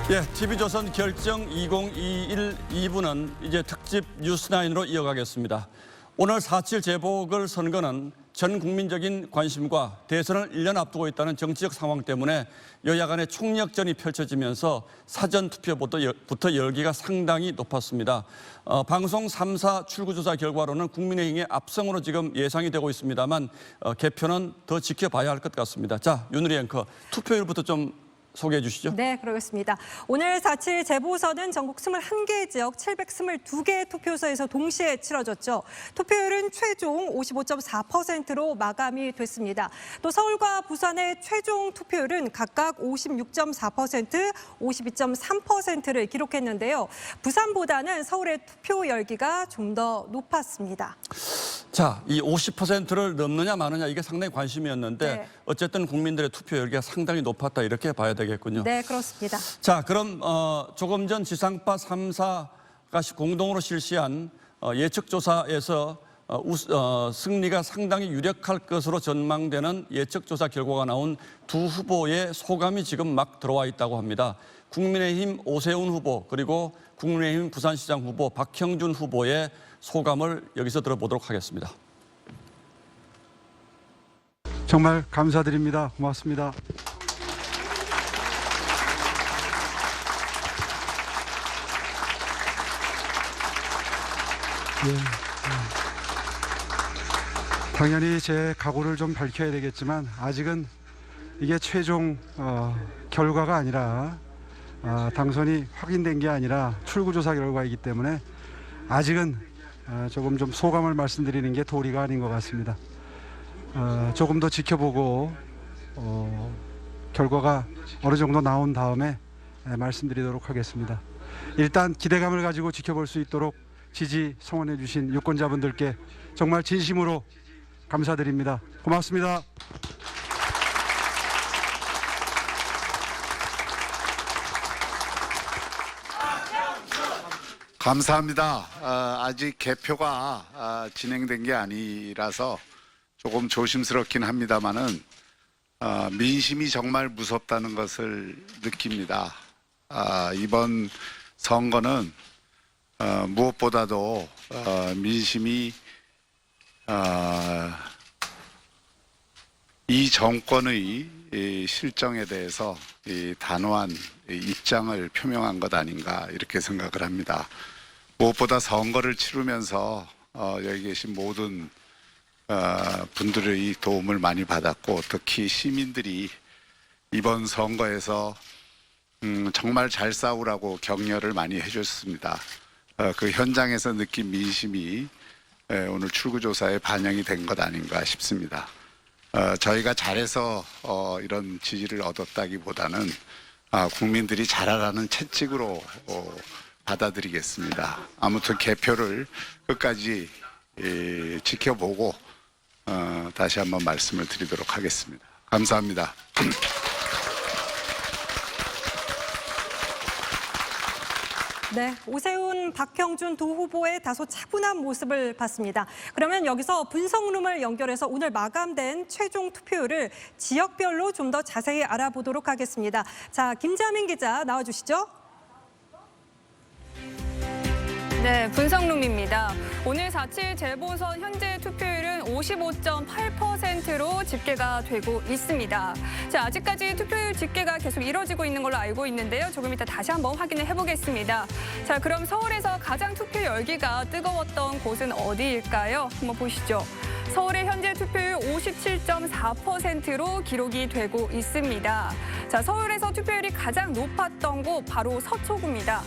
예, TV조선 결정 2021 2부는 이제 특집 뉴스9로 이어가겠습니다. 오늘 4.7 재보궐선거는 전 국민적인 관심과 대선을 1년 앞두고 있다는 정치적 상황 때문에 여야 간의 총력전이 펼쳐지면서 사전투표부터 열기가 상당히 높았습니다. 방송 3사 출구조사 결과로는 국민의힘의 압승으로 지금 예상이 되고 있습니다만 개표는 더 지켜봐야 할 것 같습니다. 자, 윤우리 앵커, 투표율부터 좀 소개해 주시죠. 네, 그러겠습니다. 오늘 4.7 재보선은 전국 21개 지역 722개 투표소에서 동시에 치러졌죠. 투표율은 최종 55.4%로 마감이 됐습니다. 또 서울과 부산의 최종 투표율은 각각 56.4%, 52.3%를 기록했는데요. 부산보다는 서울의 투표 열기가 좀 더 높았습니다. 자, 이 50%를 넘느냐 마느냐 이게 상당히 관심이었는데 네. 어쨌든 국민들의 투표 열기가 상당히 높았다 이렇게 봐야 되겠군요. 네, 그렇습니다. 자, 그럼 조금 전 지상파 3사가 공동으로 실시한 예측조사에서 승리가 상당히 유력할 것으로 전망되는 예측조사 결과가 나온 두 후보의 소감이 지금 막 들어와 있다고 합니다. 국민의힘 오세훈 후보 그리고 국민의힘 부산시장 후보 박형준 후보의 소감을 여기서 들어보도록 하겠습니다. 정말 감사드립니다. 고맙습니다. 당연히 제 각오를 좀 밝혀야 되겠지만 아직은 이게 최종 결과가 아니라 당선이 확인된 게 아니라 출구조사 결과이기 때문에 아직은 조금 좀 소감을 말씀드리는 게 도리가 아닌 것 같습니다. 조금 더 지켜보고 결과가 어느 정도 나온 다음에 말씀드리도록 하겠습니다. 일단 기대감을 가지고 지켜볼 수 있도록 지지 성원해 주신 유권자분들께 정말 진심으로 감사드립니다. 고맙습니다. 감사합니다. 아직 개표가 진행된 게 아니라서 조금 조심스럽긴 합니다만은 민심이 정말 무섭다는 것을 느낍니다. 이번 선거는 무엇보다도 민심이 이 정권의 실정에 대해서 단호한 입장을 표명한 것 아닌가 이렇게 생각을 합니다. 무엇보다 선거를 치르면서 여기 계신 모든 분들의 도움을 많이 받았고 특히 시민들이 이번 선거에서 정말 잘 싸우라고 격려를 많이 해줬습니다. 그 현장에서 느낀 민심이 오늘 출구조사에 반영이 된 것 아닌가 싶습니다. 저희가 잘해서 이런 지지를 얻었다기보다는 국민들이 잘하라는 채찍으로 받아들이겠습니다. 아무튼 개표를 끝까지 지켜보고 다시 한번 말씀을 드리도록 하겠습니다. 감사합니다. 네, 오세훈, 박형준 두 후보의 다소 차분한 모습을 봤습니다. 그러면 여기서 분석룸을 연결해서 오늘 마감된 최종 투표율을 지역별로 좀 더 자세히 알아보도록 하겠습니다. 자, 김자민 기자 나와주시죠. 네, 분석룸입니다. 오늘 4.7 재보선 현재 투표율은 55.8%로 집계가 되고 있습니다. 자, 아직까지 투표율 집계가 계속 이뤄지고 있는 걸로 알고 있는데요. 조금 이따 다시 한번 확인을 해보겠습니다. 자, 그럼 서울에서 가장 투표 열기가 뜨거웠던 곳은 어디일까요? 한번 보시죠. 서울의 현재 투표율 57.4%로 기록이 되고 있습니다. 자, 서울에서 투표율이 가장 높았던 곳 바로 서초구입니다.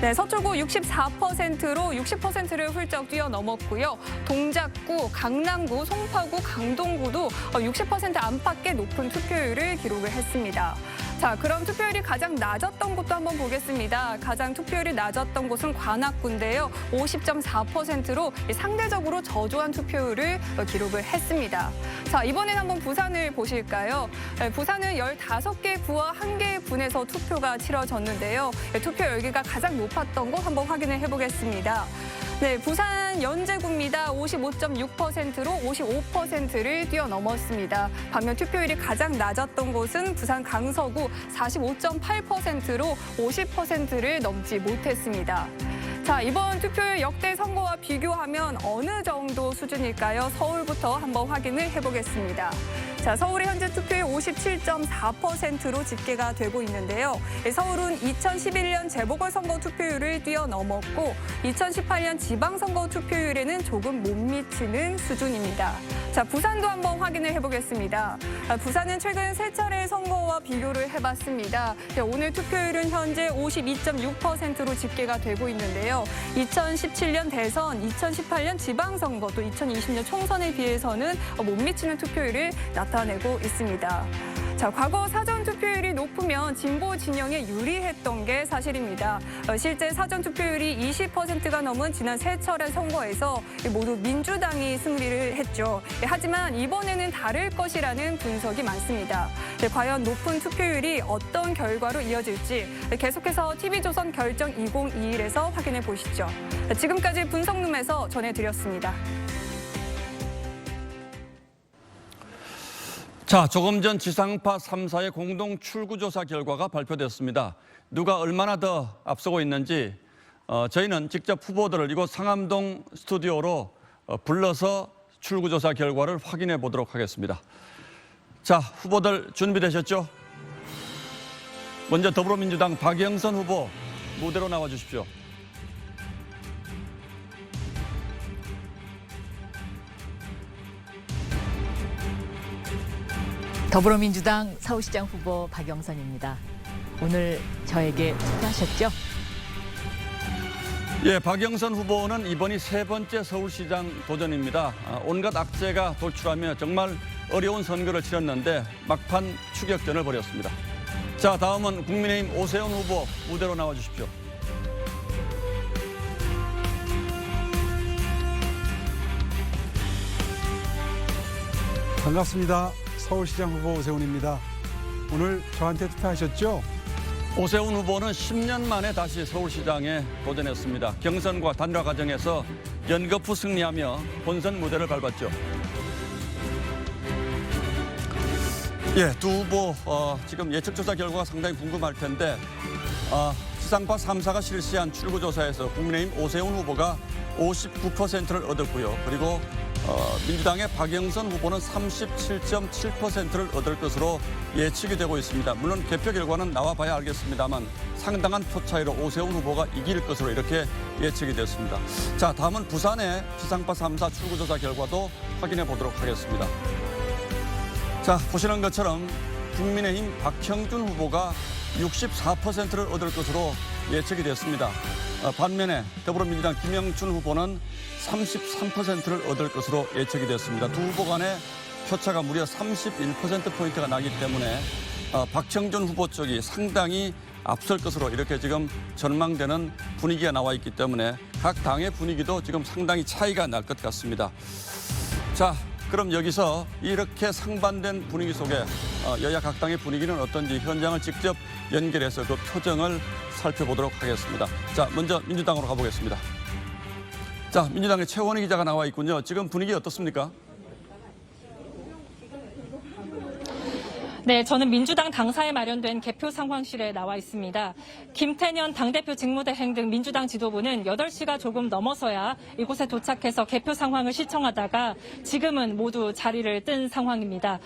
네, 서초구 64%로 60%를 훌쩍 뛰어넘었고요. 동작구, 강남구, 송파구, 강동구도 60% 안팎의 높은 투표율을 기록을 했습니다. 자, 그럼 투표율이 가장 낮았던 곳도 한번 보겠습니다. 가장 투표율이 낮았던 곳은 관악구인데요. 50.4%로 상대적으로 저조한 투표율을 기록을 했습니다. 자, 이번엔 한번 부산을 보실까요? 부산은 15개 구와 1개의 분에서 투표가 치러졌는데요. 투표 열기가 가장 높았던 곳 한번 확인을 해보겠습니다. 네, 부산 연제구입니다. 55.6%로 55%를 뛰어넘었습니다. 반면 투표율이 가장 낮았던 곳은 부산 강서구 45.8%로 50%를 넘지 못했습니다. 자, 이번 투표율 역대 선거와 비교하면 어느 정도 수준일까요? 서울부터 한번 확인을 해보겠습니다. 자, 서울의 현재 투표율 57.4%로 집계가 되고 있는데요. 서울은 2011년 재보궐선거 투표율을 뛰어넘었고 2018년 지방선거 투표율에는 조금 못 미치는 수준입니다. 자, 부산도 한번 확인을 해보겠습니다. 부산은 최근 세 차례 선거와 비교를 해봤습니다. 오늘 투표율은 현재 52.6%로 집계가 되고 있는데요. 2017년 대선, 2018년 지방선거, 또 2020년 총선에 비해서는 못 미치는 투표율을 나타내고 있습니다. 자, 과거 사전 투표율이 높으면 진보 진영에 유리했던 게 사실입니다. 실제 사전 투표율이 20%가 넘은 지난 세 차례 선거에서 모두 민주당이 승리를 했죠. 하지만 이번에는 다를 것이라는 분석이 많습니다. 과연 높은 투표율이 어떤 결과로 이어질지 계속해서 TV조선 결정 2021에서 확인해 보시죠. 지금까지 분석룸에서 전해드렸습니다. 자, 조금 전 지상파 3사의 공동 출구조사 결과가 발표됐습니다. 누가 얼마나 더 앞서고 있는지 저희는 직접 후보들을 이곳 상암동 스튜디오로 불러서 출구조사 결과를 확인해 보도록 하겠습니다. 자, 후보들 준비되셨죠? 먼저 더불어민주당 박영선 후보 무대로 나와 주십시오. 더불어민주당 서울시장 후보 박영선입니다. 오늘 저에게 투표하셨죠? 예, 박영선 후보는 이번이 세 번째 서울시장 도전입니다. 온갖 악재가 돌출하며 정말 어려운 선거를 치렀는데 막판 추격전을 벌였습니다. 자, 다음은 국민의힘 오세훈 후보 무대로 나와 주십시오. 반갑습니다. 서울시장 후보 오세훈입니다. 오늘 저한테 투표하셨죠? 오세훈 후보는 10년 만에 다시 서울시장에 도전했습니다. 경선과 단일화 과정에서 연거푸 승리하며 본선 무대를 밟았죠. 예, 두 후보 지금 예측조사 결과가 상당히 궁금할 텐데 지상파 3사가 실시한 출구조사에서 국민의힘 오세훈 후보가 59%를 얻었고요. 그리고 민주당의 박영선 후보는 37.7%를 얻을 것으로 예측이 되고 있습니다. 물론 개표 결과는 나와봐야 알겠습니다만 상당한 표 차이로 오세훈 후보가 이길 것으로 이렇게 예측이 됐습니다. 자, 다음은 부산의 지상파 3사 출구조사 결과도 확인해 보도록 하겠습니다. 자, 보시는 것처럼 국민의힘 박형준 후보가 64%를 얻을 것으로 예측이 됐습니다. 반면에 더불어민주당 김영춘 후보는 33%를 얻을 것으로 예측이 됐습니다. 두 후보 간의 표차가 무려 31%포인트가 나기 때문에 박형준 후보 쪽이 상당히 앞설 것으로 이렇게 지금 전망되는 분위기가 나와 있기 때문에 각 당의 분위기도 지금 상당히 차이가 날 것 같습니다. 자, 그럼 여기서 이렇게 상반된 분위기 속에 여야 각 당의 분위기는 어떤지 현장을 직접 연결해서 그 표정을 살펴보도록 하겠습니다. 자, 먼저 민주당으로 가보겠습니다. 자, 민주당의 최원희 기자가 나와 있군요. 지금 분위기 어떻습니까? 네, 저는 민주당 당사에 마련된 개표 상황실에 나와 있습니다. 김태년 당대표 직무대행 등 민주당 지도부는 8시가 조금 넘어서야 이곳에 도착해서 개표 상황을 시청하다가 지금은 모두 자리를 뜬 상황입니다.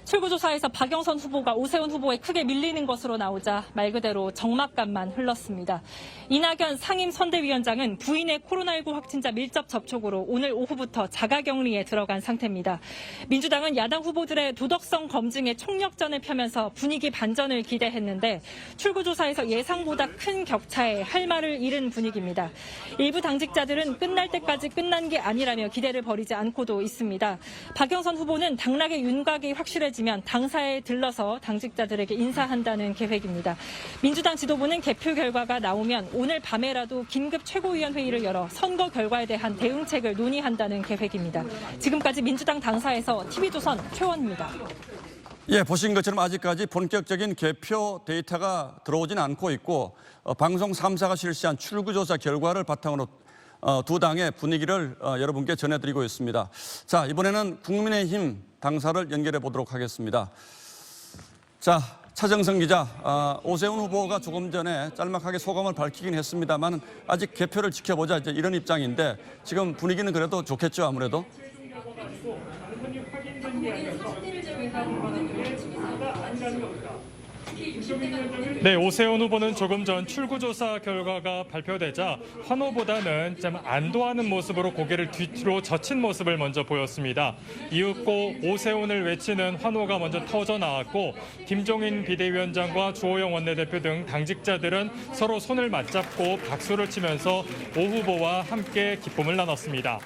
출구조사에서 박영선 후보가 오세훈 후보에 크게 밀리는 것으로 나오자 말 그대로 적막감만 흘렀습니다. 이낙연 상임선대위원장은 부인의 코로나19 확진자 밀접 접촉으로 오늘 오후부터 자가격리에 들어간 상태입니다. 민주당은 야당 후보들의 도덕성 검증에 총력전을 펴면서 분위기 반전을 기대했는데 출구조사에서 예상보다 큰 격차에 할 말을 잃은 분위기입니다. 일부 당직자들은 끝날 때까지 끝난 게 아니라며 기대를 버리지 않고도 있습니다. 박영선 후보는 당락의 윤곽이 확실해지면 당사에 들러서 당직자들에게 인사한다는 계획입니다. 민주당 지도부는 개표 결과가 나오면 오늘 밤에라도 긴급 최고위원회의를 열어 선거 결과에 대한 대응책을 논의한다는 계획입니다. 지금까지 민주당 당사에서 TV조선 최원입니다. 예, 보신 것처럼 아직까지 본격적인 개표 데이터가 들어오진 않고 있고 방송 3사가 실시한 출구조사 결과를 바탕으로 두 당의 분위기를 여러분께 전해드리고 있습니다. 자, 이번에는 국민의힘 당사를 연결해 보도록 하겠습니다. 자, 차정성 기자, 오세훈 후보가 조금 전에 짤막하게 소감을 밝히긴 했습니다만 아직 개표를 지켜보자 이제 이런 입장인데 지금 분위기는 그래도 좋겠죠, 아무래도? 네, 오세훈 후보는 조금 전 출구조사 결과가 발표되자 환호보다는 좀 안도하는 모습으로 고개를 뒤로 젖힌 모습을 먼저 보였습니다. 이윽고 오세훈을 외치는 환호가 먼저 터져 나왔고 김종인 비대위원장과 주호영 원내대표 등 당직자들은 서로 손을 맞잡고 박수를 치면서 오 후보와 함께 기쁨을 나눴습니다.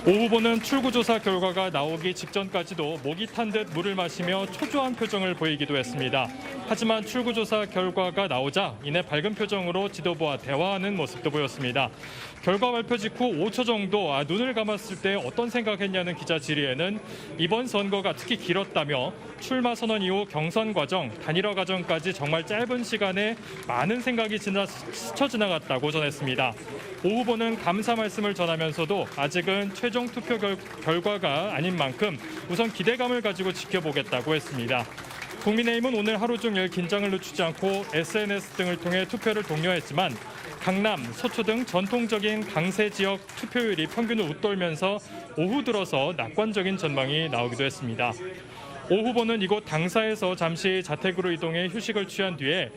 오 후보는 출구조사 결과가 나오기 직전까지도 목이 탄 듯 물을 마시며 초조한 표정을 보이기도 했습니다. 하지만 출구조사 결과가 나오자 이내 밝은 표정으로 지도부와 대화하는 모습도 보였습니다. 결과 발표 직후 5초 정도 눈을 감았을 때 어떤 생각했냐는 기자 질의에는 이번 선거가 특히 길었다며 출마 선언 이후 경선 과정, 단일화 과정까지 정말 짧은 시간에 많은 생각이 스쳐 지나갔다고 전했습니다. 오 후보는 감사 말씀을 전하면서도 아직은 최종 투표 결과가 아닌 만큼 우선 기대감을 가지고 지켜보겠다고 했습니다. 국민의힘은 오늘 하루 종일 긴장을 늦추지 않고 SNS 등을 통해 투표를 독려했지만 강남, 서초 등 전통적인 강세 지역 투표율이 평균을 웃돌면서 오후 들어서 낙관적인 전망이 나오기도 했습니다. 오 후보는 이곳 당사에서 잠시 자택으로 이동해 휴식을 취한 뒤에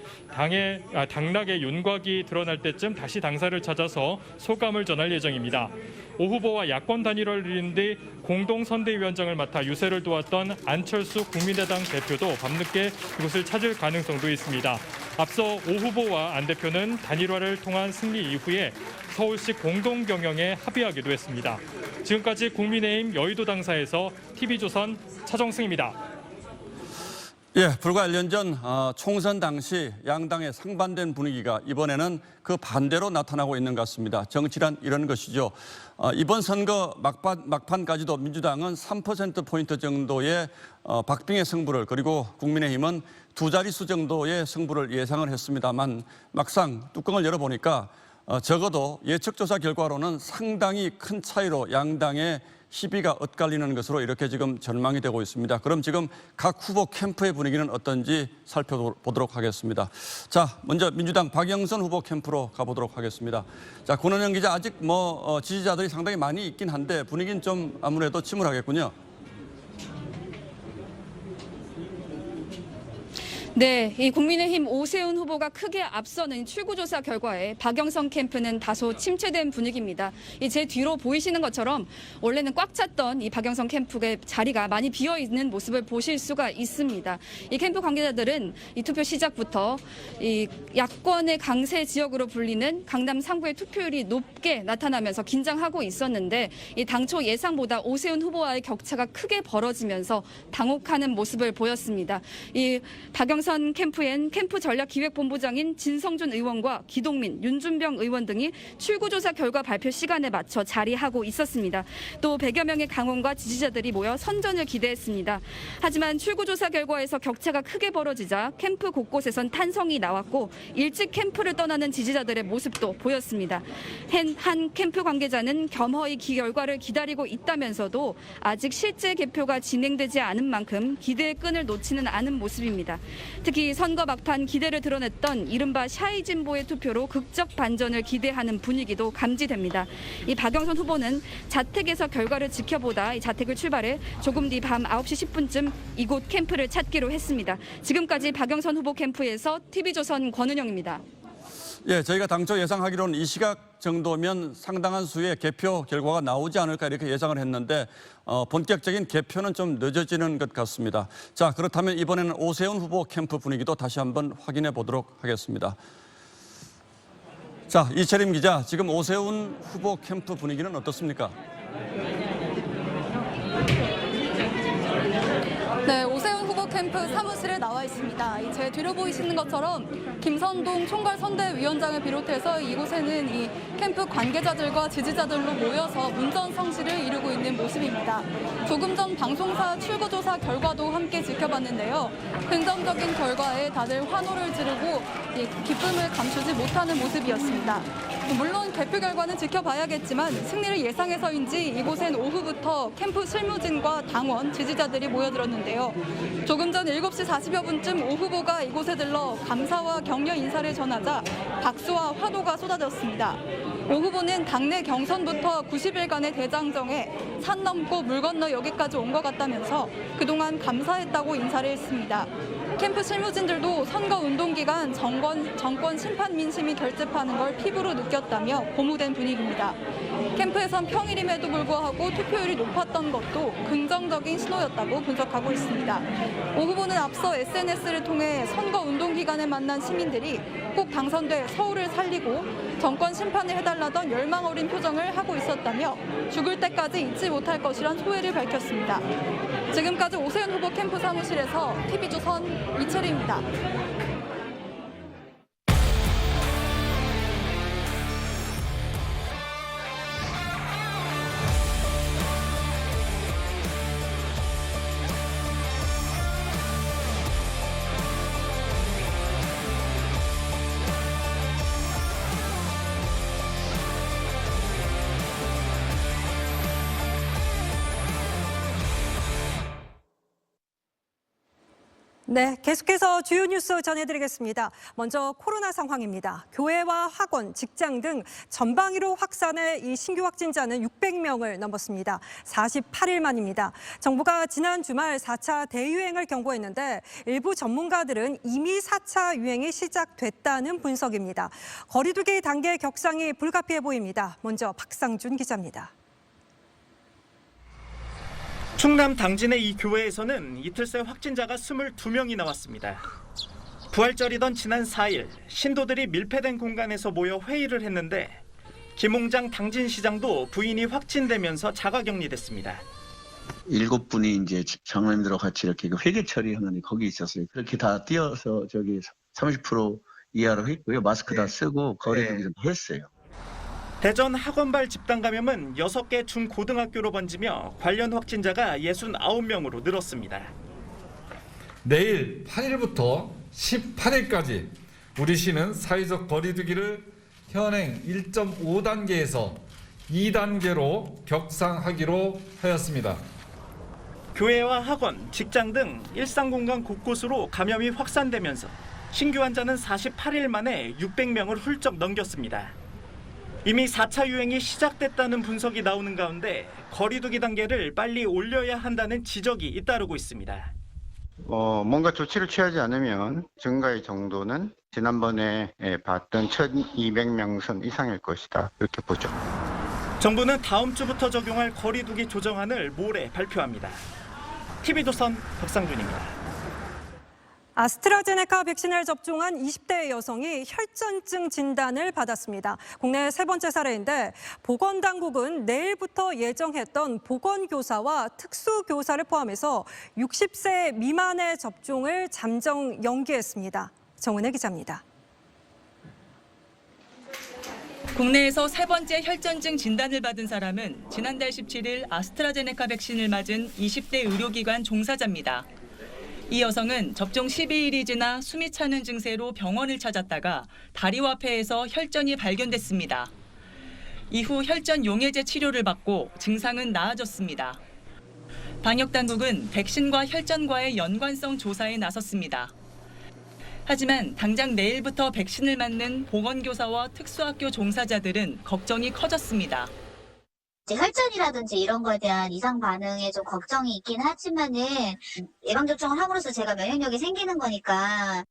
당락의 윤곽이 드러날 때쯤 다시 당사를 찾아서 소감을 전할 예정입니다. 오 후보와 야권 단일화를 이룬 뒤 공동선대위원장을 맡아 유세를 도왔던 안철수 국민의당 대표도 밤늦게 이곳을 찾을 가능성도 있습니다. 앞서 오 후보와 안 대표는 단일화를 통한 승리 이후에 서울시 공동경영에 합의하기도 했습니다. 지금까지 국민의힘 여의도 당사에서 TV조선 차정승입니다. 예, 불과 1년 전 총선 당시 양당의 상반된 분위기가 이번에는 그 반대로 나타나고 있는 것 같습니다. 정치란 이런 것이죠. 이번 선거 막판까지도 민주당은 3%포인트 정도의 박빙의 승부를 그리고 국민의힘은 두 자릿수 정도의 승부를 예상을 했습니다만 막상 뚜껑을 열어보니까 적어도 예측조사 결과로는 상당히 큰 차이로 양당의 시비가 엇갈리는 것으로 이렇게 지금 전망이 되고 있습니다. 그럼 지금 각 후보 캠프의 분위기는 어떤지 살펴보도록 하겠습니다. 자, 먼저 민주당 박영선 후보 캠프로 가보도록 하겠습니다. 자, 권은영 기자, 아직 지지자들이 상당히 많이 있긴 한데 분위기는 좀 아무래도 침울하겠군요. 네, 이 국민의힘 오세훈 후보가 크게 앞서는 출구조사 결과에 박영선 캠프는 다소 침체된 분위기입니다. 제 뒤로 보이시는 것처럼 원래는 꽉 찼던 이 박영선 캠프의 자리가 많이 비어 있는 모습을 보실 수가 있습니다. 이 캠프 관계자들은 이 투표 시작부터 이 야권의 강세 지역으로 불리는 강남 3구의 투표율이 높게 나타나면서 긴장하고 있었는데 이 당초 예상보다 오세훈 후보와의 격차가 크게 벌어지면서 당혹하는 모습을 보였습니다. 이 박영선 캠프엔 캠프 전략기획본부장인 진성준 의원과 기동민, 윤준병 의원 등이 출구조사 결과 발표 시간에 맞춰 자리하고 있었습니다. 또 100여 명의 강원과 지지자들이 모여 선전을 기대했습니다. 하지만 출구조사 결과에서 격차가 크게 벌어지자 캠프 곳곳에선 탄성이 나왔고 일찍 캠프를 떠나는 지지자들의 모습도 보였습니다. 한 캠프 관계자는 겸허히 결과를 기다리고 있다면서도 아직 실제 개표가 진행되지 않은 만큼 기대의 끈을 놓지는 않은 모습입니다. 특히 선거 막판 기대를 드러냈던 이른바 샤이 진보의 투표로 극적 반전을 기대하는 분위기도 감지됩니다. 이 박영선 후보는 자택에서 결과를 지켜보다 이 자택을 출발해 조금 뒤 밤 9시 10분쯤 이곳 캠프를 찾기로 했습니다. 지금까지 박영선 후보 캠프에서 TV조선 권은영입니다. 예, 저희가 당초 예상하기로는 이 시각 정도면 상당한 수의 개표 결과가 나오지 않을까 이렇게 예상을 했는데 본격적인 개표는 좀 늦어지는 것 같습니다. 자, 그렇다면 이번에는 오세훈 후보 캠프 분위기도 다시 한번 확인해 보도록 하겠습니다. 자, 이채림 기자, 지금 오세훈 후보 캠프 분위기는 어떻습니까? 네, 오세훈 후보 캠프 사무실에 나와 있습니다. 제 뒤로 보이시는 것처럼 김선동 총괄선대위원장을 비롯해서 이곳에는 이 캠프 관계자들과 지지자들로 모여서 문전성시를 이루고 있는 모습입니다. 조금 전 방송사 출구조사 결과도 함께 지켜봤는데요. 긍정적인 결과에 다들 환호를 지르고 기쁨을 감추지 못하는 모습이었습니다. 물론 개표 결과는 지켜봐야겠지만 승리를 예상해서인지 이곳엔 오후부터 캠프 실무진과 당원, 지지자들이 모여들었는데요. 조금 전 7시 40여 분쯤 오 후보가 이곳에 들러 감사와 격려 인사를 전하자 박수와 화도가 쏟아졌습니다. 오 후보는 당내 경선부터 90일간의 대장정에 산 넘고 물 건너 여기까지 온 것 같다면서 그동안 감사했다고 인사를 했습니다. 캠프 실무진들도 선거운동 기간 정권 심판 민심이 결집하는 걸 피부로 느꼈다며 고무된 분위기입니다. 캠프에선 평일임에도 불구하고 투표율이 높았던 것도 긍정적인 신호였다고 분석하고 있습니다. 오 후보는 앞서 SNS를 통해 선거운동 기간에 만난 시민들이 꼭 당선돼 서울을 살리고 정권 심판을 해달라던 열망 어린 표정을 하고 있었다며 죽을 때까지 잊지 못할 것이란 소회를 밝혔습니다. 지금까지 오세훈 후보 캠프 사무실에서 TV조선 이채리입니다. 네, 계속해서 주요 뉴스 전해드리겠습니다. 먼저 코로나 상황입니다. 교회와 학원, 직장 등 전방위로 확산해 이 신규 확진자는 600명을 넘었습니다. 48일 만입니다. 정부가 지난 주말 4차 대유행을 경고했는데 일부 전문가들은 이미 4차 유행이 시작됐다는 분석입니다. 거리 두기 단계 격상이 불가피해 보입니다. 먼저 박상준 기자입니다. 충남 당진의 이 교회에서는 이틀 새 확진자가 22명이 나왔습니다. 부활절이던 지난 4일 신도들이 밀폐된 공간에서 모여 회의를 했는데 김홍장 당진시장도 부인이 확진되면서 자가격리됐습니다. 7분이 이제 장로님들과 같이 이렇게 회계 처리하는 거기 있었어요. 그렇게 다 뛰어서 저기 30% 이하로 했고요. 마스크 다 쓰고 거리두기도 했어요. 대전 학원발 집단 감염은 6개 중고등학교로 번지며 관련 확진자가 69명으로 늘었습니다. 내일 8일부터 18일까지 우리 시는 사회적 거리두기를 현행 1.5단계에서 2단계로 격상하기로 하였습니다. 교회와 학원, 직장 등 일상 공간 곳곳으로 감염이 확산되면서 신규 환자는 48일 만에 600명을 훌쩍 넘겼습니다. 이미 4차 유행이 시작됐다는 분석이 나오는 가운데 거리두기 단계를 빨리 올려야 한다는 지적이 잇따르고 있습니다. 뭔가 조치를 취하지 않으면 증가의 정도는 지난번에 봤던 1200명 선 이상일 것이다. 이렇게 보죠. 정부는 다음 주부터 적용할 거리두기 조정안을 모레 발표합니다. TV조선 박상준입니다. 아스트라제네카 백신을 접종한 20대 여성이 혈전증 진단을 받았습니다. 국내 세 번째 사례인데 보건당국은 내일부터 예정했던 보건교사와 특수교사를 포함해서 60세 미만의 접종을 잠정 연기했습니다. 정은혜 기자입니다. 국내에서 세 번째 혈전증 진단을 받은 사람은 지난달 17일 아스트라제네카 백신을 맞은 20대 의료기관 종사자입니다. 이 여성은 접종 12일이 지나 숨이 차는 증세로 병원을 찾았다가 다리와 폐에서 혈전이 발견됐습니다. 이후 혈전 용해제 치료를 받고 증상은 나아졌습니다. 방역당국은 백신과 혈전과의 연관성 조사에 나섰습니다. 하지만 당장 내일부터 백신을 맞는 보건교사와 특수학교 종사자들은 걱정이 커졌습니다. 혈전이라든지 이런 거에 대한 이상 반응에 좀 걱정이 있긴 하지만은 예방접종을 함으로써 제가 면역력이 생기는 거니까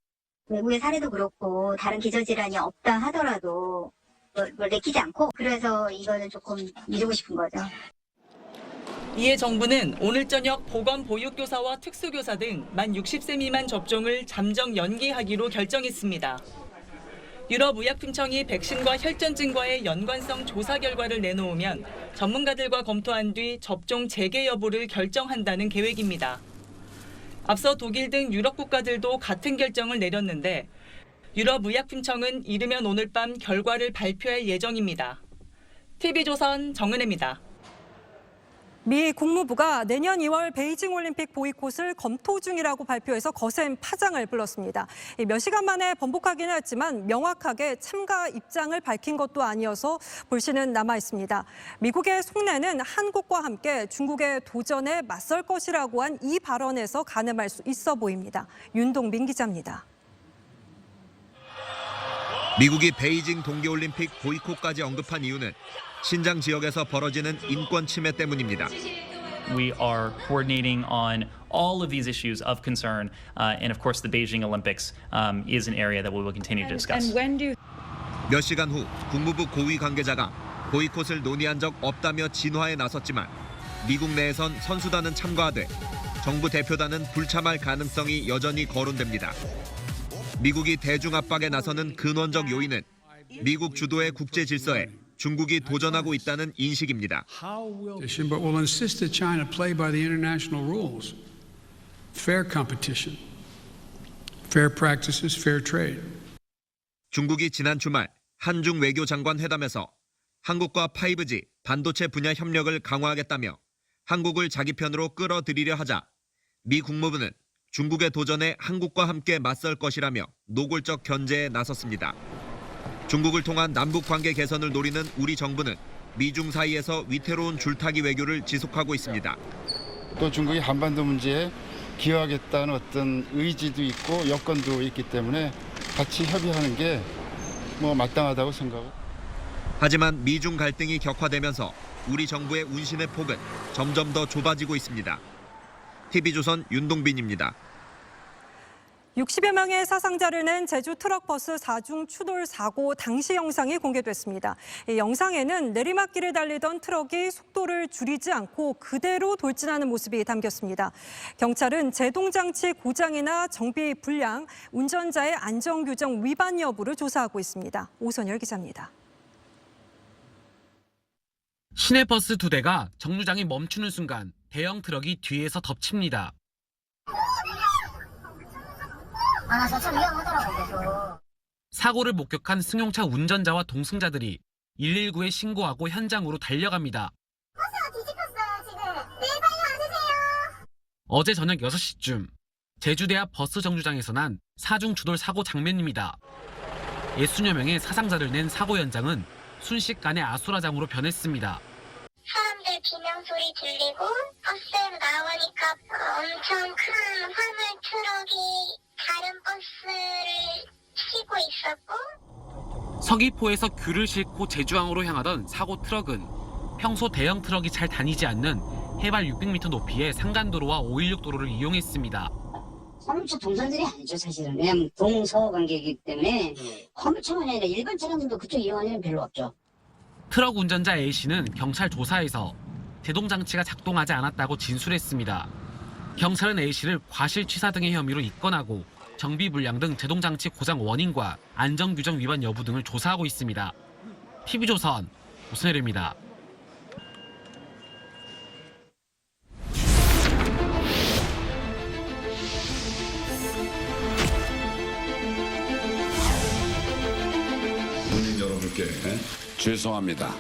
외국의 사례도 그렇고 다른 기저질환이 없다 하더라도 뭘 내키지 않고 그래서 이거는 조금 미루고 싶은 거죠. 이에 정부는 오늘 저녁 보건보육교사와 특수교사 등 만 60세 미만 접종을 잠정 연기하기로 결정했습니다. 유럽의약품청이 백신과 혈전증과의 연관성 조사 결과를 내놓으면 전문가들과 검토한 뒤 접종 재개 여부를 결정한다는 계획입니다. 앞서 독일 등 유럽 국가들도 같은 결정을 내렸는데 유럽의약품청은 이르면 오늘 밤 결과를 발표할 예정입니다. TV조선 정은혜입니다. 미 국무부가 내년 2월 베이징 올림픽 보이콧을 검토 중이라고 발표해서 거센 파장을 불렀습니다. 몇 시간 만에 번복하긴 했지만 명확하게 참가 입장을 밝힌 것도 아니어서 불씨는 남아 있습니다. 미국의 속내는 한국과 함께 중국의 도전에 맞설 것이라고 한 이 발언에서 가늠할 수 있어 보입니다. 윤동빈 기자입니다. 미국이 베이징 동계올림픽 보이콧까지 언급한 이유는 신장 지역에서 벌어지는 인권 침해 때문입니다. We are coordinating on all of these issues of concern, and of course the Beijing Olympics is an area that we will continue to discuss. 몇 시간 후 국무부 고위 관계자가 보이콧을 논의한 적 없다며 진화에 나섰지만 미국 내에선 선수단은 참가하되 정부 대표단은 불참할 가능성이 여전히 거론됩니다. 미국이 대중 압박에 나서는 근원적 요인은 미국 주도의 국제 질서에 중국이 도전하고 있다는 인식입니다. But we'll insist that China play by the international rules. Fair competition, fair practices, fair trade. 중국이 지난 주말 한중 외교장관 회담에서 한국과 5G 반도체 분야 협력을 강화하겠다며 한국을 자기 편으로 끌어들이려 하자 미 국무부는 중국의 도전에 한국과 함께 맞설 것이라며 노골적 견제에 나섰습니다. 중국을 통한 남북 관계 개선을 노리는 우리 정부는 미중 사이에서 위태로운 줄타기 외교를 지속하고 있습니다. 또 중국이 한반도 문제에 기여하겠다는 어떤 의지도 있고 여건도 있기 때문에 같이 협의하는 게 마땅하다고 생각하고. 하지만 미중 갈등이 격화되면서 우리 정부의 운신의 폭은 점점 더 좁아지고 있습니다. TV조선 윤동빈입니다. 60여 명의 사상자를 낸 제주 트럭버스 4중 추돌 사고 당시 영상이 공개됐습니다. 이 영상에는 내리막길을 달리던 트럭이 속도를 줄이지 않고 그대로 돌진하는 모습이 담겼습니다. 경찰은 제동장치 고장이나 정비 불량, 운전자의 안전규정 위반 여부를 조사하고 있습니다. 오선열 기자입니다. 시내버스 2대가 정류장이 멈추는 순간 대형 트럭이 뒤에서 덮칩니다. 저 참 위험하더라고 계속. 사고를 목격한 승용차 운전자와 동승자들이 119에 신고하고 현장으로 달려갑니다. 버스가 뒤집혔어요 지금. 네 빨리 와주세요. 어제 저녁 6시쯤 제주대 앞 버스 정류장에서 난 4중 추돌 사고 장면입니다. 60여 명의 사상자를 낸 사고 현장은 순식간에 아수라장으로 변했습니다. 사람들 비명 소리 들리고 버스에서 나오니까 엄청 큰 화물 트럭이 다른 버스를 치고 있었고. 서귀포에서 귤을 싣고 제주항으로 향하던 사고 트럭은 평소 대형 트럭이 잘 다니지 않는 해발 600m 높이의 상간도로와 516도로를 이용했습니다. 화물차 동선들이 아니죠 사실은. 왜냐하면 동서 관계이기 때문에 화물차만이 아니라 일반 차량들도 그쪽 이용하는 일은 별로 없죠. 트럭 운전자 A씨는 경찰 조사에서 제동장치가 작동하지 않았다고 진술했습니다. 경찰은 A씨를 과실치사 등의 혐의로 입건하고 정비불량 등 제동장치 고장 원인과 안전규정 위반 여부 등을 조사하고 있습니다. TV조선 오선열입니다. 국민 여러분께 죄송합니다.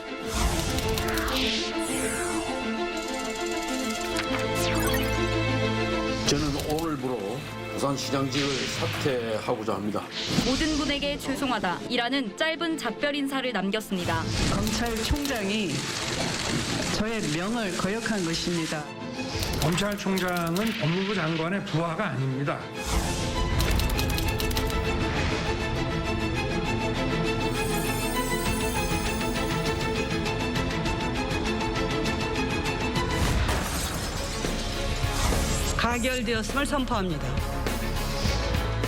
저는 오늘부로 부산시장직을 사퇴하고자 합니다. 모든 분에게 죄송하다이라는 짧은 작별 인사를 남겼습니다. 검찰총장이 저의 명을 거역한 것입니다. 검찰총장은 법무부 장관의 부하가 아닙니다. 가결되었음을 선포합니다.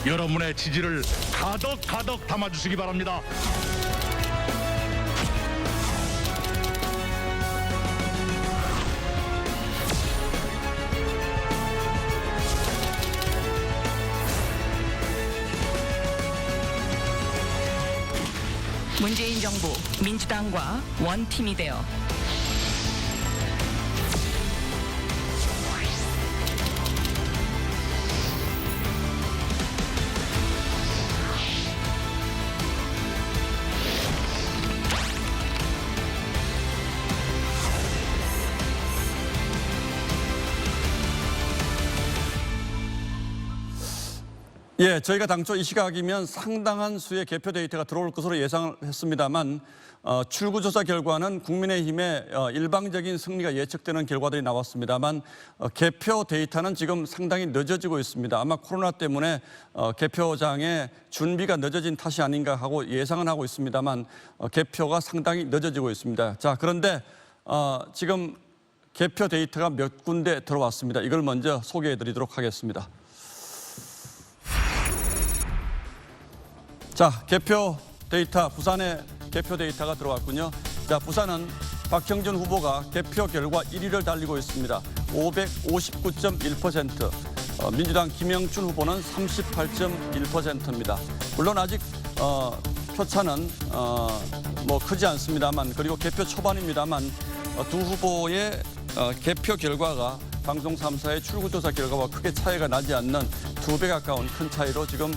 여러분의 지지를 가득 담아주시기 바랍니다. 문재인 정부, 민주당과 원팀이 되어 예, 저희가 당초 이 시각이면 상당한 수의 개표 데이터가 들어올 것으로 예상을 했습니다만 출구조사 결과는 국민의힘의 일방적인 승리가 예측되는 결과들이 나왔습니다만 개표 데이터는 지금 상당히 늦어지고 있습니다. 아마 코로나 때문에 개표장의 준비가 늦어진 탓이 아닌가 하고 예상은 하고 있습니다만 개표가 상당히 늦어지고 있습니다. 자, 그런데 지금 개표 데이터가 몇 군데 들어왔습니다. 이걸 먼저 소개해 드리도록 하겠습니다. 자, 개표 데이터, 부산의 개표 데이터가 들어왔군요. 자, 부산은 박형준 후보가 개표 결과 1위를 달리고 있습니다. 559.1%. 민주당 김영춘 후보는 38.1%입니다. 물론 아직 표차는 뭐 크지 않습니다만, 그리고 개표 초반입니다만 두 후보의 개표 결과가 방송 3사의 출구조사 결과와 크게 차이가 나지 않는 2배 가까운 큰 차이로 지금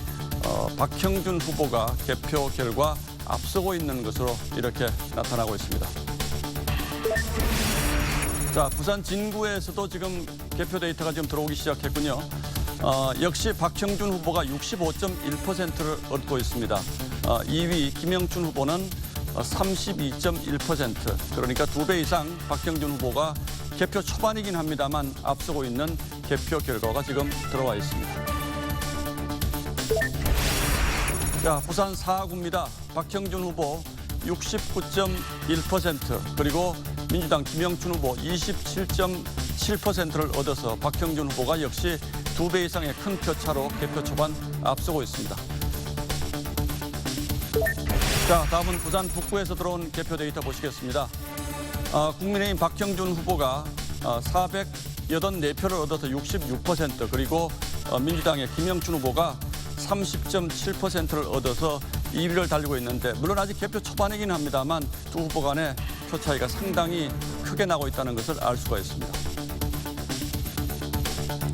박형준 후보가 개표 결과 앞서고 있는 것으로 이렇게 나타나고 있습니다. 자, 부산 진구에서도 지금 개표 데이터가 지금 들어오기 시작했군요. 역시 박형준 후보가 65.1%를 얻고 있습니다. 2위 김영춘 후보는 32.1%, 그러니까 2배 이상 박형준 후보가 개표 초반이긴 합니다만 앞서고 있는 개표 결과가 지금 들어와 있습니다. 자, 부산 4구입니다. 박형준 후보 69.1%, 그리고 민주당 김영춘 후보 27.7%를 얻어서 박형준 후보가 역시 2배 이상의 큰 표차로 개표 초반 앞서고 있습니다. 자, 다음은 부산 북구에서 들어온 개표 데이터 보시겠습니다. 국민의힘 박형준 후보가 484표를 얻어서 66%, 그리고 민주당의 김영춘 후보가 30.7%를 얻어서 2위를 달리고 있는데, 물론 아직 개표 초반이긴 합니다만 두 후보 간의 표 차이가 상당히 크게 나고 있다는 것을 알 수가 있습니다.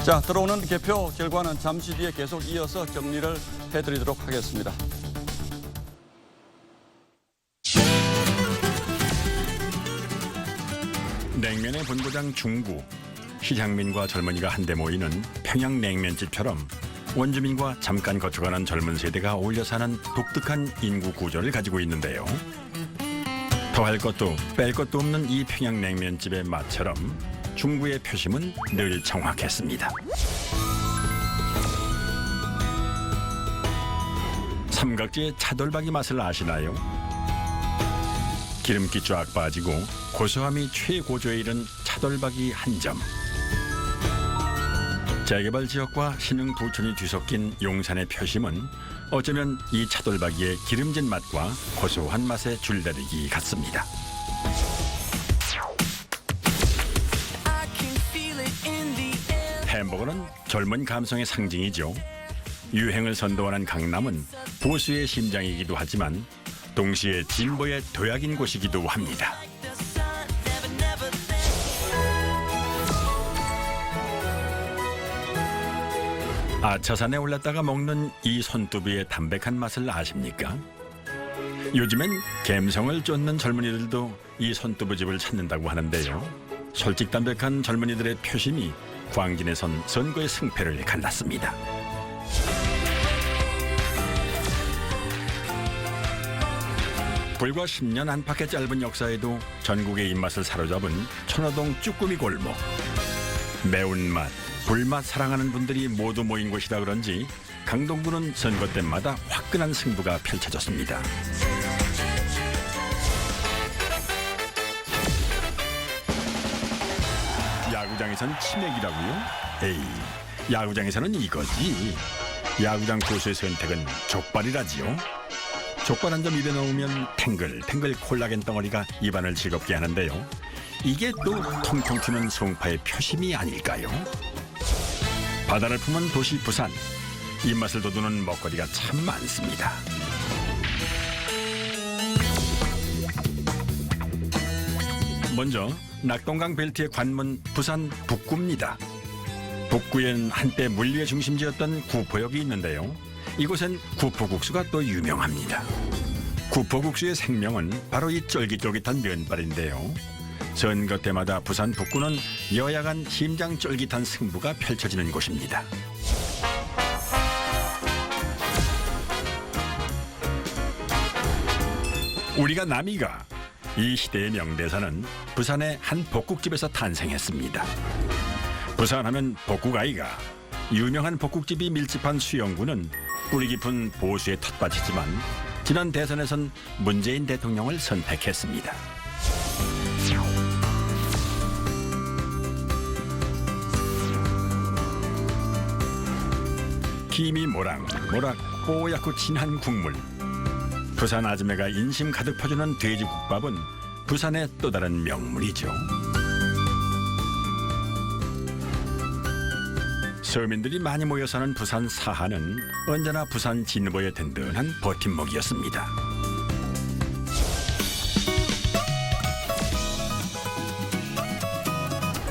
자, 들어오는 개표 결과는 잠시 뒤에 계속 이어서 정리를 해드리도록 하겠습니다. 냉면의 본고장 중구, 시장민과 젊은이가 한데 모이는 평양냉면집처럼 원주민과 잠깐 거쳐가는 젊은 세대가 어울려 사는 독특한 인구 구조를 가지고 있는데요. 더할 것도 뺄 것도 없는 이 평양냉면집의 맛처럼 중구의 표심은 늘 정확했습니다. 삼각지의 차돌박이 맛을 아시나요? 기름기 쫙 빠지고 고소함이 최고조에 이른 차돌박이 한 점. 재개발 지역과 신흥 부촌이 뒤섞인 용산의 표심은 어쩌면 이 차돌박이의 기름진 맛과 고소한 맛의 줄다리기 같습니다. 햄버거는 젊은 감성의 상징이죠. 유행을 선도하는 강남은 보수의 심장이기도 하지만 동시에 진보의 도약인 곳이기도 합니다. 아차산에 올랐다가 먹는 이 손두부의 담백한 맛을 아십니까? 요즘엔 감성을 쫓는 젊은이들도 이 손두부집을 찾는다고 하는데요. 솔직담백한 젊은이들의 표심이 광진에선 선거의 승패를 갈랐습니다. 불과 10년 안팎의 짧은 역사에도 전국의 입맛을 사로잡은 천호동 쭈꾸미 골목. 매운맛, 불맛 사랑하는 분들이 모두 모인 곳이라 그런지 강동구는 선거 때마다 화끈한 승부가 펼쳐졌습니다. 야구장에선 치맥이라고요? 에이, 야구장에서는 이거지. 야구장 고수의 선택은 족발이라지요. 족발 한 점 입에 넣으면 탱글탱글 콜라겐 덩어리가 입안을 즐겁게 하는데요. 이게 또 통통 튀는 송파의 표심이 아닐까요? 바다를 품은 도시 부산, 입맛을 돋우는 먹거리가 참 많습니다. 먼저 낙동강 벨트의 관문 부산 북구입니다. 북구엔 한때 물류의 중심지였던 구포역이 있는데요. 이곳엔 구포국수가 또 유명합니다. 구포국수의 생명은 바로 이 쫄깃쫄깃한 면발인데요. 선거 때마다 부산 북구는 여야간 심장 쫄깃한 승부가 펼쳐지는 곳입니다. 우리가 남이가 이 시대의 명대사는 부산의 한 볶국집에서 탄생했습니다. 부산하면 볶국아이가 유명한 볶국집이 밀집한 수영구는 뿌리 깊은 보수의 텃밭이지만 지난 대선에선 문재인 대통령을 선택했습니다. 김이 모락모락 뽀얗고 진한 국물. 부산 아줌매가 인심 가득 퍼주는 돼지국밥은 부산의 또 다른 명물이죠. 서민들이 많이 모여 사는 부산 사하는 언제나 부산 진보의 든든한 버팀목이었습니다.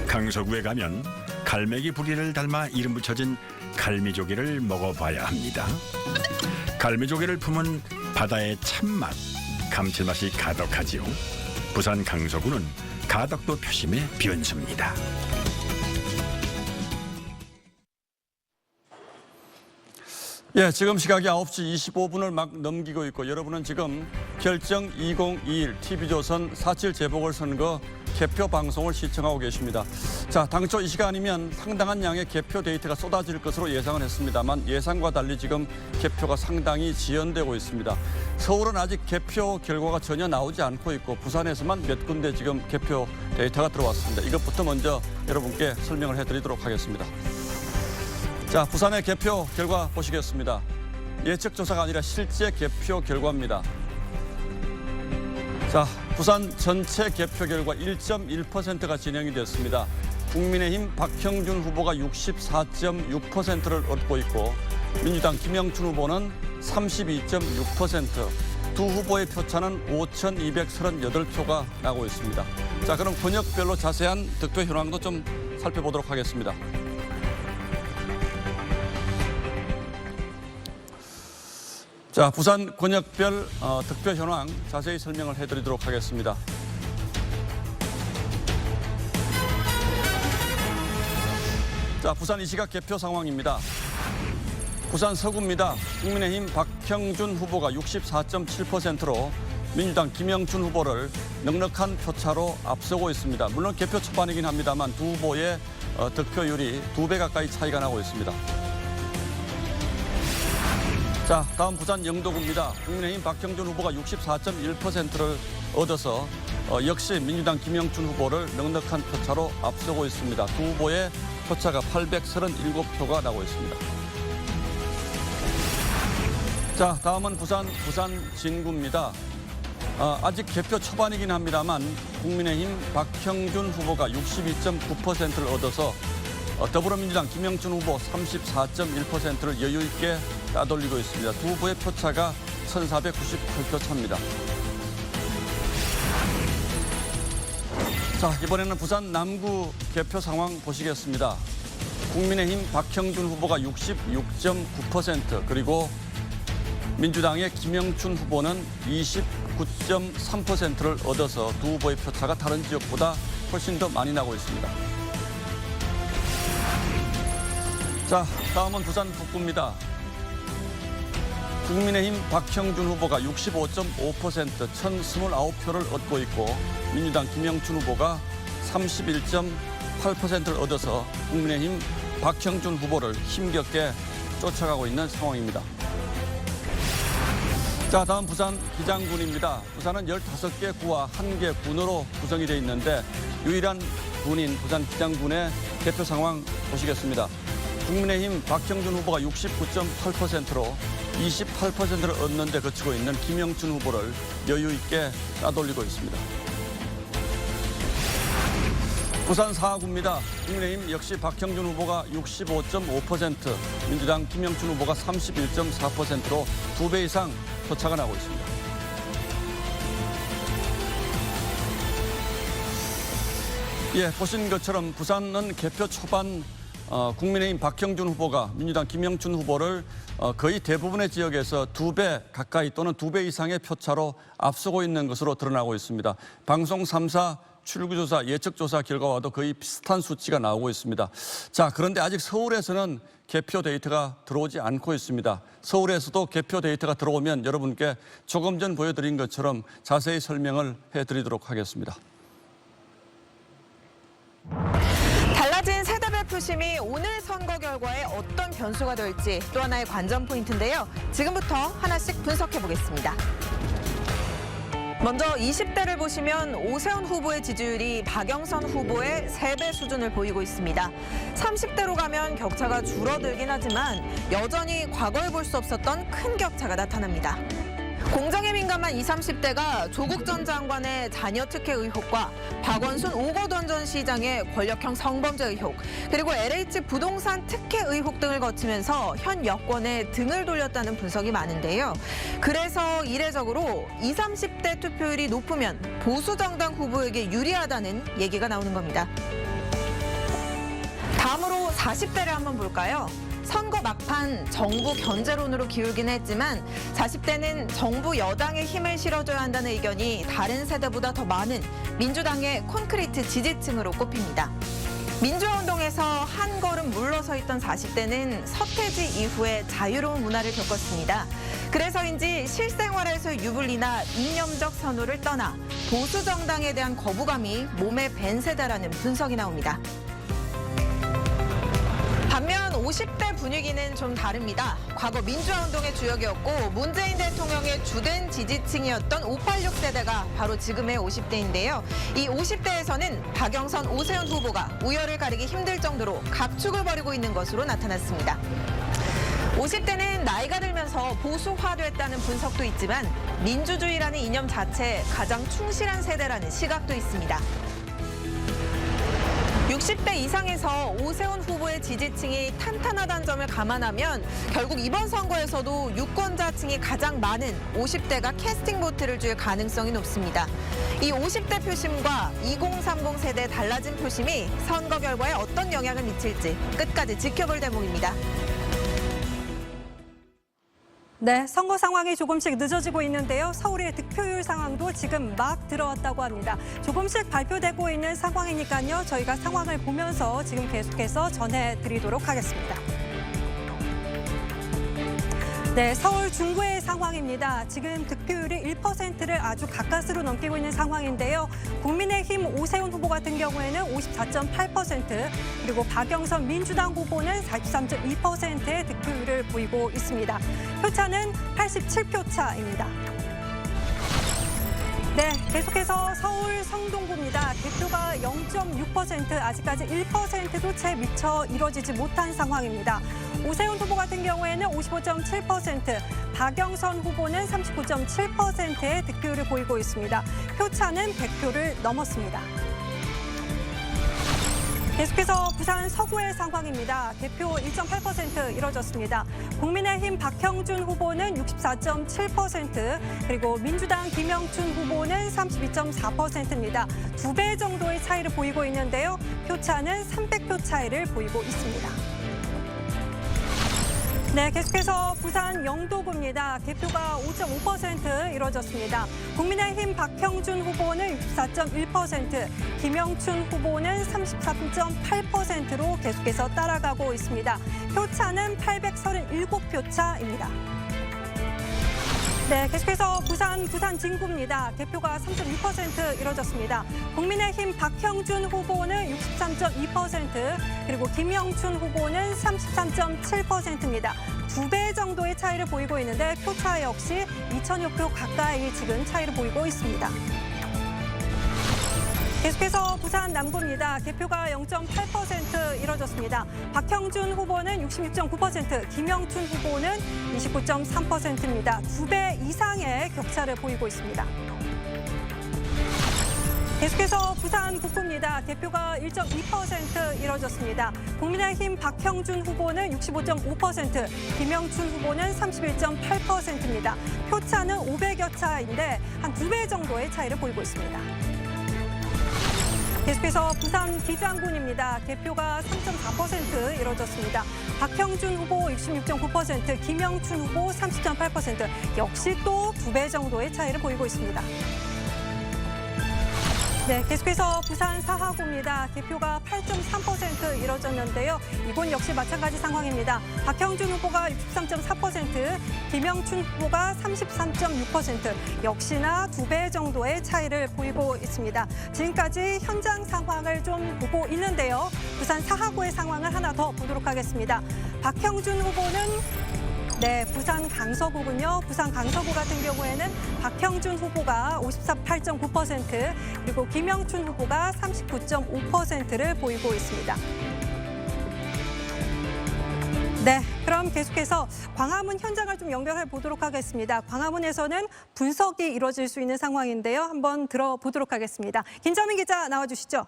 강서구에 가면 갈매기 부리를 닮아 이름 붙여진 갈미조개를 먹어봐야 합니다. 갈미조개를 품은 바다의 참맛, 감칠맛이 가득하지요. 부산 강서구는 가덕도 표심의 변수입니다. 예, 지금 시각이 9시 25분을 막 넘기고 있고 여러분은 지금 결정 2021 TV조선 4.7 재보궐선거 개표 방송을 시청하고 계십니다. 자, 당초 이 시간이면 상당한 양의 개표 데이터가 쏟아질 것으로 예상을 했습니다만 예상과 달리 지금 개표가 상당히 지연되고 있습니다. 서울은 아직 개표 결과가 전혀 나오지 않고 있고 부산에서만 몇 군데 지금 개표 데이터가 들어왔습니다. 이것부터 먼저 여러분께 설명을 해드리도록 하겠습니다. 자, 부산의 개표 결과 보시겠습니다. 예측 조사가 아니라 실제 개표 결과입니다. 자, 부산 전체 개표 결과 1.1%가 진행이 됐습니다. 국민의힘 박형준 후보가 64.6%를 얻고 있고 민주당 김영춘 후보는 32.6%, 두 후보의 표차는 5,238표가 나고 있습니다. 자, 그럼 권역별로 자세한 득표 현황도 좀 살펴보도록 하겠습니다. 자, 부산 권역별 득표 현황 자세히 설명을 해드리도록 하겠습니다. 자, 부산 이 시각 개표 상황입니다. 부산 서구입니다. 국민의힘 박형준 후보가 64.7%로 민주당 김영춘 후보를 넉넉한 표차로 앞서고 있습니다. 물론 개표 초반이긴 합니다만 두 후보의 득표율이 2배 가까이 차이가 나고 있습니다. 자, 다음 부산 영도구입니다. 국민의힘 박형준 후보가 64.1%를 얻어서 역시 민주당 김영춘 후보를 넉넉한 표차로 앞서고 있습니다. 두 후보의 표차가 837표가 나고 있습니다. 자, 다음은 부산 진구입니다. 아직 개표 초반이긴 합니다만 국민의힘 박형준 후보가 62.9%를 얻어서 더불어민주당 김영춘 후보 34.1%를 여유 있게 따돌리고 있습니다. 두 후보의 표차가 1,498표 차입니다. 자, 이번에는 부산 남구 개표 상황 보시겠습니다. 국민의힘 박형준 후보가 66.9%, 그리고 민주당의 김영춘 후보는 29.3%를 얻어서 두 후보의 표차가 다른 지역보다 훨씬 더 많이 나고 있습니다. 자, 다음은 부산 북구입니다. 국민의힘 박형준 후보가 65.5%, 1,029표를 얻고 있고 민주당 김영춘 후보가 31.8%를 얻어서 국민의힘 박형준 후보를 힘겹게 쫓아가고 있는 상황입니다. 자, 다음 부산 기장군입니다. 부산은 15개 구와 1개 군으로 구성이 되어 있는데 유일한 군인 부산 기장군의 개표 상황 보시겠습니다. 국민의힘 박형준 후보가 69.8%로 28%를 얻는 데 그치고 있는 김영춘 후보를 여유 있게 따돌리고 있습니다. 부산 사구입니다. 국민의힘 역시 박형준 후보가 65.5%, 민주당 김영춘 후보가 31.4%로 2배 이상 표차가 나고 있습니다. 예, 보신 것처럼 부산은 개표 초반 국민의힘 박형준 후보가 민주당 김영춘 후보를 거의 대부분의 지역에서 2배 가까이 또는 2배 이상의 표차로 앞서고 있는 것으로 드러나고 있습니다. 방송 3사 출구조사, 예측조사 결과와도 거의 비슷한 수치가 나오고 있습니다. 자, 그런데 아직 서울에서는 개표 데이터가 들어오지 않고 있습니다. 서울에서도 개표 데이터가 들어오면 여러분께 조금 전 보여드린 것처럼 자세히 설명을 해드리도록 하겠습니다. 달라진 세대별 표심이 오늘 선거 결과에 어떤 변수가 될지 또 하나의 관전 포인트인데요. 지금부터 하나씩 분석해 보겠습니다. 먼저 20대를 보시면 오세훈 후보의 지지율이 박영선 후보의 3배 수준을 보이고 있습니다. 30대로 가면 격차가 줄어들긴 하지만 여전히 과거에 볼 수 없었던 큰 격차가 나타납니다. 공정에 민감한 20, 30대가 조국 전 장관의 자녀 특혜 의혹과 박원순 오거돈 전 시장의 권력형 성범죄 의혹, 그리고 LH 부동산 특혜 의혹 등을 거치면서 현 여권에 등을 돌렸다는 분석이 많은데요. 그래서 이례적으로 20, 30대 투표율이 높으면 보수 정당 후보에게 유리하다는 얘기가 나오는 겁니다. 다음으로 40대를 한번 볼까요? 선거 막판 정부 견제론으로 기울긴 했지만 40대는 정부 여당에 힘을 실어줘야 한다는 의견이 다른 세대보다 더 많은 민주당의 콘크리트 지지층으로 꼽힙니다. 민주화운동에서 한 걸음 물러서 있던 40대는 서태지 이후에 자유로운 문화를 겪었습니다. 그래서인지 실생활에서 유불리나 이념적 선호를 떠나 보수 정당에 대한 거부감이 몸에 밴 세대라는 분석이 나옵니다. 반면 50대 분위기는 좀 다릅니다. 과거 민주화운동의 주역이었고 문재인 대통령의 주된 지지층이었던 586 세대가 바로 지금의 50대인데요. 이 50대에서는 박영선, 오세훈 후보가 우열을 가리기 힘들 정도로 갑축을 벌이고 있는 것으로 나타났습니다. 50대는 나이가 들면서 보수화됐다는 분석도 있지만 민주주의라는 이념 자체에 가장 충실한 세대라는 시각도 있습니다. 60대 이상에서 오세훈 후보의 지지층이 탄탄하다는 점을 감안하면 결국 이번 선거에서도 유권자층이 가장 많은 50대가 캐스팅 보트를 줄 가능성이 높습니다. 이 50대 표심과 2030 세대의 달라진 표심이 선거 결과에 어떤 영향을 미칠지 끝까지 지켜볼 대목입니다. 네, 선거 상황이 조금씩 늦어지고 있는데요. 서울의 득표율 상황도 지금 막 들어왔다고 합니다. 조금씩 발표되고 있는 상황이니까요. 저희가 상황을 보면서 지금 계속해서 전해드리도록 하겠습니다. 네, 서울 중구의 상황입니다. 지금 득표율이 1%를 아주 가까스로 넘기고 있는 상황인데요. 국민의힘 오세훈 후보 같은 경우에는 54.8%, 그리고 박영선 민주당 후보는 43.2%의 득표율을 보이고 있습니다. 표차는 87표 차입니다. 네, 계속해서 서울 성동구입니다. 개표가 0.6%, 아직까지 1%도 채 미처 이뤄지지 못한 상황입니다. 오세훈 후보 같은 경우에는 55.7%, 박영선 후보는 39.7%의 득표율을 보이고 있습니다. 표차는 100표를 넘었습니다. 계속해서 부산 서구의 상황입니다. 개표 1.8% 이뤄졌습니다. 국민의힘 박형준 후보는 64.7%, 그리고 민주당 김영춘 후보는 32.4%입니다. 2배 정도의 차이를 보이고 있는데요. 표차는 300표 차이를 보이고 있습니다. 네, 계속해서 부산 영도구입니다. 개표가 5.5% 이뤄졌습니다. 국민의힘 박형준 후보는 64.1%, 김영춘 후보는 33.8%로 계속해서 따라가고 있습니다. 표차는 837표 차입니다. 네, 계속해서 부산 진구입니다. 개표가 3.2% 이뤄졌습니다. 국민의힘 박형준 후보는 63.2%, 그리고 김영춘 후보는 33.7%입니다. 2배 정도의 차이를 보이고 있는데 표차 역시 2천여 표 가까이 지금 차이를 보이고 있습니다. 계속해서 부산 남구입니다. 개표가 0.8% 이뤄졌습니다. 박형준 후보는 66.9%, 김영춘 후보는 29.3%입니다. 2배 이상의 격차를 보이고 있습니다. 계속해서 부산 북구입니다. 개표가 1.2% 이뤄졌습니다. 국민의힘 박형준 후보는 65.5%, 김영춘 후보는 31.8%입니다. 표차는 500여 차인데 한 2배 정도의 차이를 보이고 있습니다. 계속해서 부산 비장군입니다. 개표가 3.4% 이뤄졌습니다. 박형준 후보 66.9%, 김영춘 후보 30.8%, 역시 또 2배 정도의 차이를 보이고 있습니다. 네, 계속해서 부산 사하구입니다. 개표가 8.3% 이뤄졌는데요. 이곳 역시 마찬가지 상황입니다. 박형준 후보가 63.4%, 김영춘 후보가 33.6%, 역시나 2배 정도의 차이를 보이고 있습니다. 지금까지 현장 상황을 좀 보고 있는데요. 부산 사하구의 상황을 하나 더 보도록 하겠습니다. 박형준 후보는 부산 강서구군요. 부산 강서구 같은 경우에는 박형준 후보가 58.9%, 그리고 김영춘 후보가 39.5%를 보이고 있습니다. 네, 그럼 계속해서 광화문 현장을 좀 연결해 보도록 하겠습니다. 광화문에서는 분석이 이루어질 수 있는 상황인데요. 한번 들어보도록 하겠습니다. 김정민 기자 나와주시죠.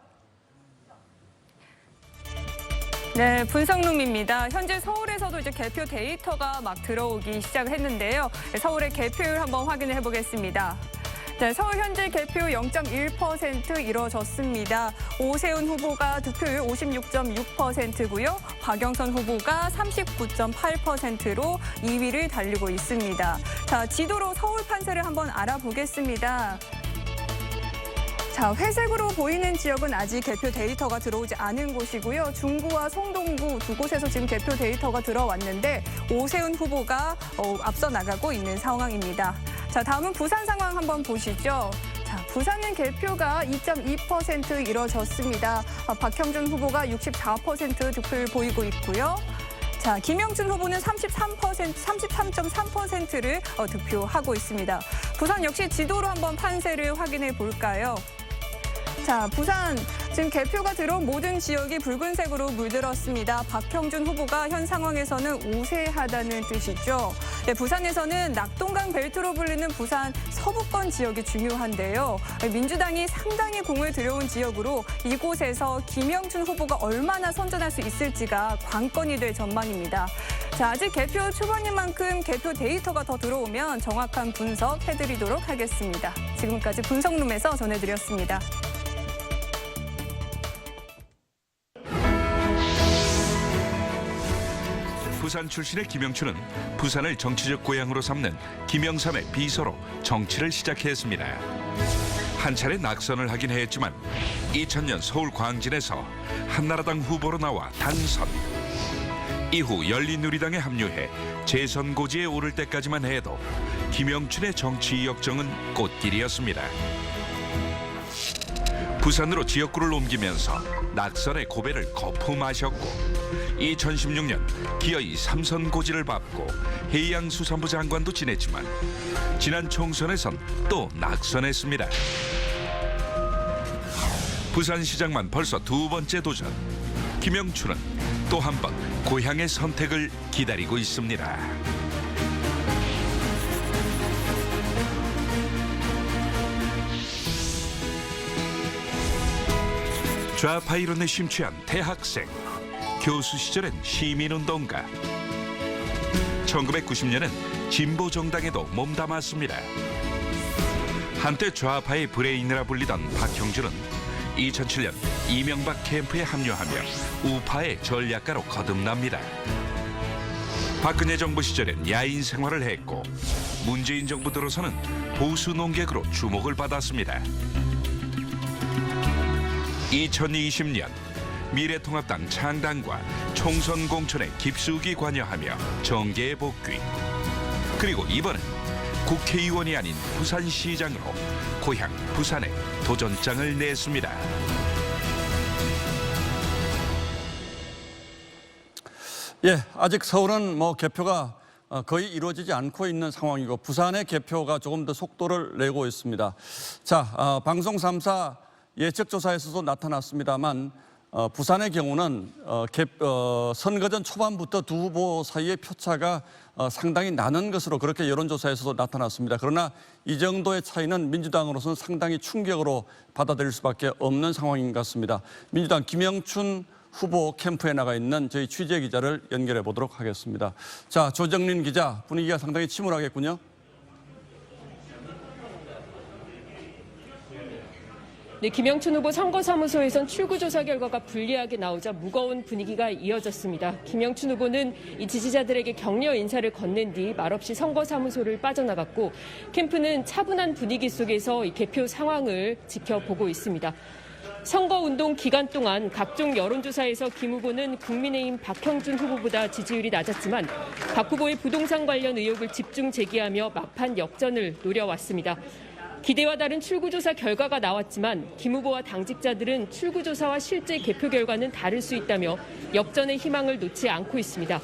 네, 분석룸입니다. 현재 서울에서도 이제 개표 데이터가 막 들어오기 시작했는데요. 서울의 개표율 한번 확인을 해보겠습니다. 네, 서울 현재 개표 0.1% 이뤄졌습니다. 오세훈 후보가 득표율 56.6%고요. 박영선 후보가 39.8%로 2위를 달리고 있습니다. 자, 지도로 서울 판세를 한번 알아보겠습니다. 자, 회색으로 보이는 지역은 아직 개표 데이터가 들어오지 않은 곳이고요. 중구와 성동구 두 곳에서 지금 개표 데이터가 들어왔는데 오세훈 후보가 앞서 나가고 있는 상황입니다. 자, 다음은 부산 상황 한번 보시죠. 자, 부산은 개표가 2.2% 이뤄졌습니다. 박형준 후보가 64% 득표를 보이고 있고요. 자, 김영춘 후보는 33.3%를 득표하고 있습니다. 부산 역시 지도로 한번 판세를 확인해 볼까요? 자, 부산 지금 개표가 들어온 모든 지역이 붉은색으로 물들었습니다. 박형준 후보가 현 상황에서는 우세하다는 뜻이죠. 네, 부산에서는 낙동강 벨트로 불리는 부산 서부권 지역이 중요한데요. 민주당이 상당히 공을 들여온 지역으로 이곳에서 김영춘 후보가 얼마나 선전할 수 있을지가 관건이 될 전망입니다. 자, 아직 개표 초반인 만큼 개표 데이터가 더 들어오면 정확한 분석 해드리도록 하겠습니다. 지금까지 분석룸에서 전해드렸습니다. 부산 출신의 김영춘은 부산을 정치적 고향으로 삼는 김영삼의 비서로 정치를 시작했습니다. 한 차례 낙선을 하긴 했지만 2000년 서울 광진에서 한나라당 후보로 나와 당선. 이후 열린우리당에 합류해 재선고지에 오를 때까지만 해도 김영춘의 정치 역정은 꽃길이었습니다. 부산으로 지역구를 옮기면서 낙선의 고배를 거푸마셨고 2016년 기어이 3선 고지를 밟고 해양수산부 장관도 지냈지만 지난 총선에선 또 낙선했습니다. 부산시장만 벌써 2번째 도전. 김영춘은 또 한 번 고향의 선택을 기다리고 있습니다. 좌파 이론에 심취한 대학생, 교수 시절엔 시민운동가, 1990년엔 진보정당에도 몸담았습니다. 한때 좌파의 브레인이라 불리던 박형준은 2007년 이명박 캠프에 합류하며 우파의 전략가로 거듭납니다. 박근혜 정부 시절엔 야인 생활을 했고 문재인 정부 들어서는 보수 농객으로 주목을 받았습니다. 2020년 미래통합당 창당과 총선 공천에 깊숙이 관여하며 정계에 복귀. 그리고 이번엔 국회의원이 아닌 부산시장으로 고향 부산에 도전장을 냈습니다. 예, 아직 서울은 개표가 거의 이루어지지 않고 있는 상황이고 부산의 개표가 조금 더 속도를 내고 있습니다. 자, 방송 3사 예측조사에서도 나타났습니다만 부산의 경우는 선거전 초반부터 두 후보 사이의 표차가 상당히 나는 것으로 그렇게 여론조사에서도 나타났습니다. 그러나 이 정도의 차이는 민주당으로서는 상당히 충격으로 받아들일 수밖에 없는 상황인 것 같습니다. 민주당 김영춘 후보 캠프에 나가 있는 저희 취재 기자를 연결해 보도록 하겠습니다. 자, 조정린 기자, 분위기가 상당히 침울하겠군요. 네, 김영춘 후보 선거사무소에선 출구조사 결과가 불리하게 나오자 무거운 분위기가 이어졌습니다. 김영춘 후보는 이 지지자들에게 격려 인사를 건넨 뒤 말없이 선거사무소를 빠져나갔고 캠프는 차분한 분위기 속에서 이 개표 상황을 지켜보고 있습니다. 선거운동 기간 동안 각종 여론조사에서 김 후보는 국민의힘 박형준 후보보다 지지율이 낮았지만 박 후보의 부동산 관련 의혹을 집중 제기하며 막판 역전을 노려왔습니다. 기대와 다른 출구조사 결과가 나왔지만 김 후보와 당직자들은 출구조사와 실제 개표 결과는 다를 수 있다며 역전의 희망을 놓지 않고 있습니다.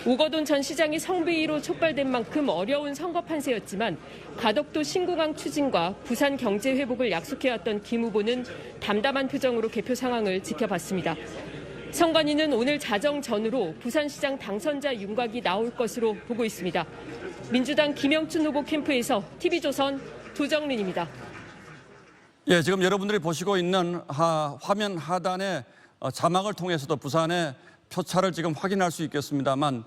오거돈 전 시장이 성비위로 촉발된 만큼 어려운 선거 판세였지만 가덕도 신공항 추진과 부산 경제 회복을 약속해왔던 김 후보는 담담한 표정으로 개표 상황을 지켜봤습니다. 선관위는 오늘 자정 전후로 부산시장 당선자 윤곽이 나올 것으로 보고 있습니다. 민주당 김영춘 후보 캠프에서 TV조선 조정린입니다. 예, 지금 여러분들이 보시고 있는 화면 하단에 자막을 통해서도 부산의 표차를 지금 확인할 수 있겠습니다만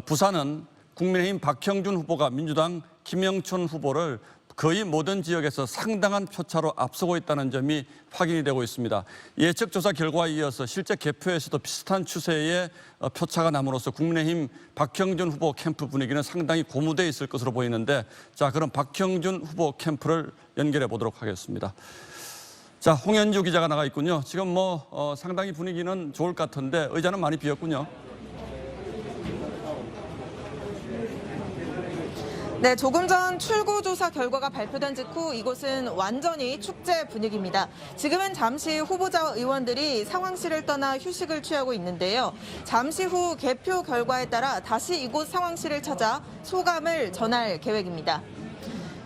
부산은 국민의힘 박형준 후보가 민주당 김영춘 후보를 거의 모든 지역에서 상당한 표차로 앞서고 있다는 점이 확인이 되고 있습니다. 예측 조사 결과에 이어서 실제 개표에서도 비슷한 추세의 표차가 남으로써 국민의힘 박형준 후보 캠프 분위기는 상당히 고무돼 있을 것으로 보이는데 자, 그럼 박형준 후보 캠프를 연결해 보도록 하겠습니다. 자, 홍현주 기자가 나가 있군요. 지금 상당히 분위기는 좋을 것 같은데 의자는 많이 비었군요. 네, 조금 전 출구조사 결과가 발표된 직후 이곳은 완전히 축제 분위기입니다. 지금은 잠시 후보자와 의원들이 상황실을 떠나 휴식을 취하고 있는데요. 잠시 후 개표 결과에 따라 다시 이곳 상황실을 찾아 소감을 전할 계획입니다.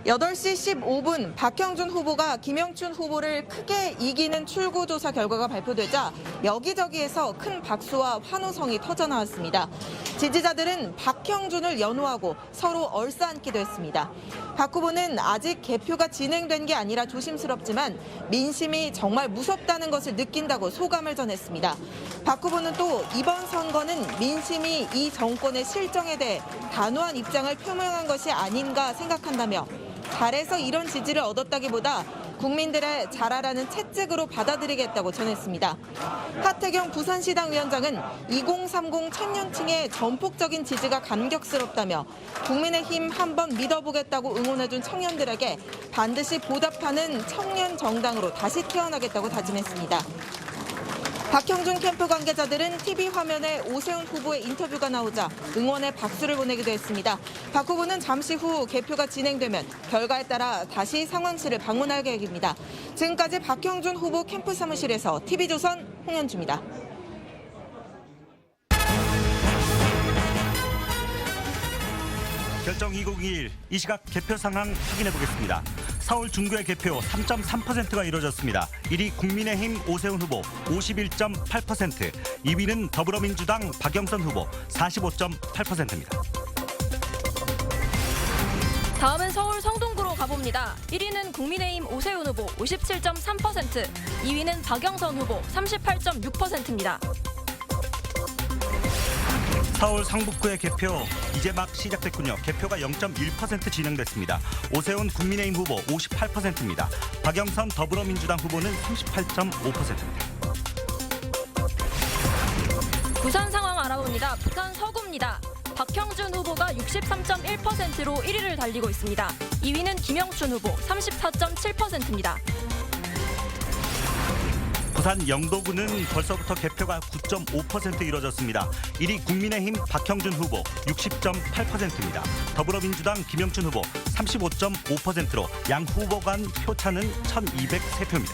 8시 15분 박형준 후보가 김영춘 후보를 크게 이기는 출구조사 결과가 발표되자 여기저기에서 큰 박수와 환호성이 터져나왔습니다. 지지자들은 박형준을 연호하고 서로 얼싸안기도 했습니다. 박 후보는 아직 개표가 진행된 게 아니라 조심스럽지만 민심이 정말 무섭다는 것을 느낀다고 소감을 전했습니다. 박 후보는 또 이번 선거는 민심이 이 정권의 실정에 대해 단호한 입장을 표명한 것이 아닌가 생각한다며 잘해서 이런 지지를 얻었다기보다 국민들의 잘하라는 채찍으로 받아들이겠다고 전했습니다. 하태경 부산시당 위원장은 2030 청년층의 전폭적인 지지가 감격스럽다며 국민의힘 한번 믿어보겠다고 응원해준 청년들에게 반드시 보답하는 청년 정당으로 다시 태어나겠다고 다짐했습니다. 박형준 캠프 관계자들은 TV 화면에 오세훈 후보의 인터뷰가 나오자 응원의 박수를 보내기도 했습니다. 박 후보는 잠시 후 개표가 진행되면 결과에 따라 다시 상황실을 방문할 계획입니다. 지금까지 박형준 후보 캠프 사무실에서 TV조선 홍현주입니다. 결정 2021 이 시각 개표 상황 확인해 보겠습니다. 서울 중구의 개표 3.3%가 이루어졌습니다. 1위 국민의힘 오세훈 후보 51.8%, 2위는 더불어민주당 박영선 후보 45.8%입니다. 다음은 서울 성동구로 가봅니다. 1위는 국민의힘 오세훈 후보 57.3%, 2위는 박영선 후보 38.6%입니다. 서울 성북구의 개표 이제 막 시작됐군요. 개표가 0.1% 진행됐습니다. 오세훈 국민의힘 후보 58%입니다. 박영선 더불어민주당 후보는 38.5%입니다. 부산 상황 알아봅니다. 부산 서구입니다. 박형준 후보가 63.1%로 1위를 달리고 있습니다. 2위는 김영춘 후보 34.7%입니다. 부산 영도구는 벌써부터 개표가 9.5% 이뤄졌습니다. 1위 국민의힘 박형준 후보 60.8%입니다. 더불어민주당 김영춘 후보 35.5%로 양 후보 간 표차는 1,203표입니다.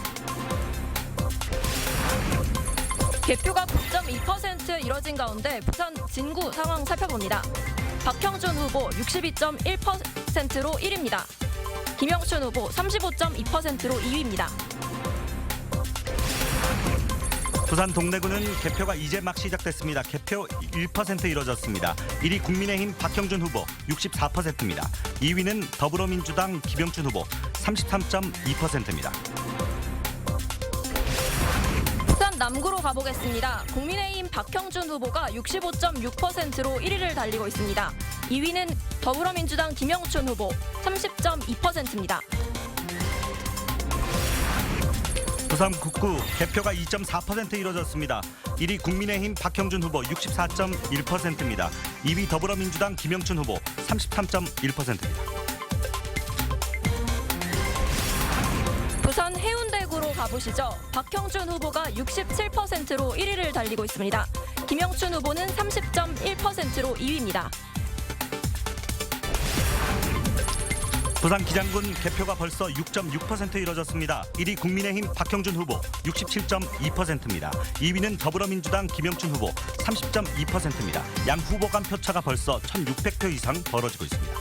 개표가 9.2% 이뤄진 가운데 부산 진구 상황 살펴봅니다. 박형준 후보 62.1%로 1위입니다. 김영춘 후보 35.2%로 2위입니다. 부산 동래구는 개표가 이제 막 시작됐습니다. 개표 1% 이뤄졌습니다. 1위 국민의힘 박형준 후보 64%입니다. 2위는 더불어민주당 김영춘 후보 33.2%입니다. 부산 남구로 가보겠습니다. 국민의힘 박형준 후보가 65.6%로 1위를 달리고 있습니다. 2위는 더불어민주당 김영춘 후보 30.2%입니다. 부산 9구 개표가 2.4% 이뤄졌습니다. 1위 국민의힘 박형준 후보 64.1%입니다. 2위 더불어민주당 김영춘 후보 33.1%입니다. 부산 해운대구로 가보시죠. 박형준 후보가 67%로 1위를 달리고 있습니다. 김영춘 후보는 30.1%로 2위입니다. 부산 기장군 개표가 벌써 6.6% 이뤄졌습니다. 1위 국민의힘 박형준 후보 67.2%입니다. 2위는 더불어민주당 김영춘 후보 30.2%입니다. 양 후보 간 표차가 벌써 1,600표 이상 벌어지고 있습니다.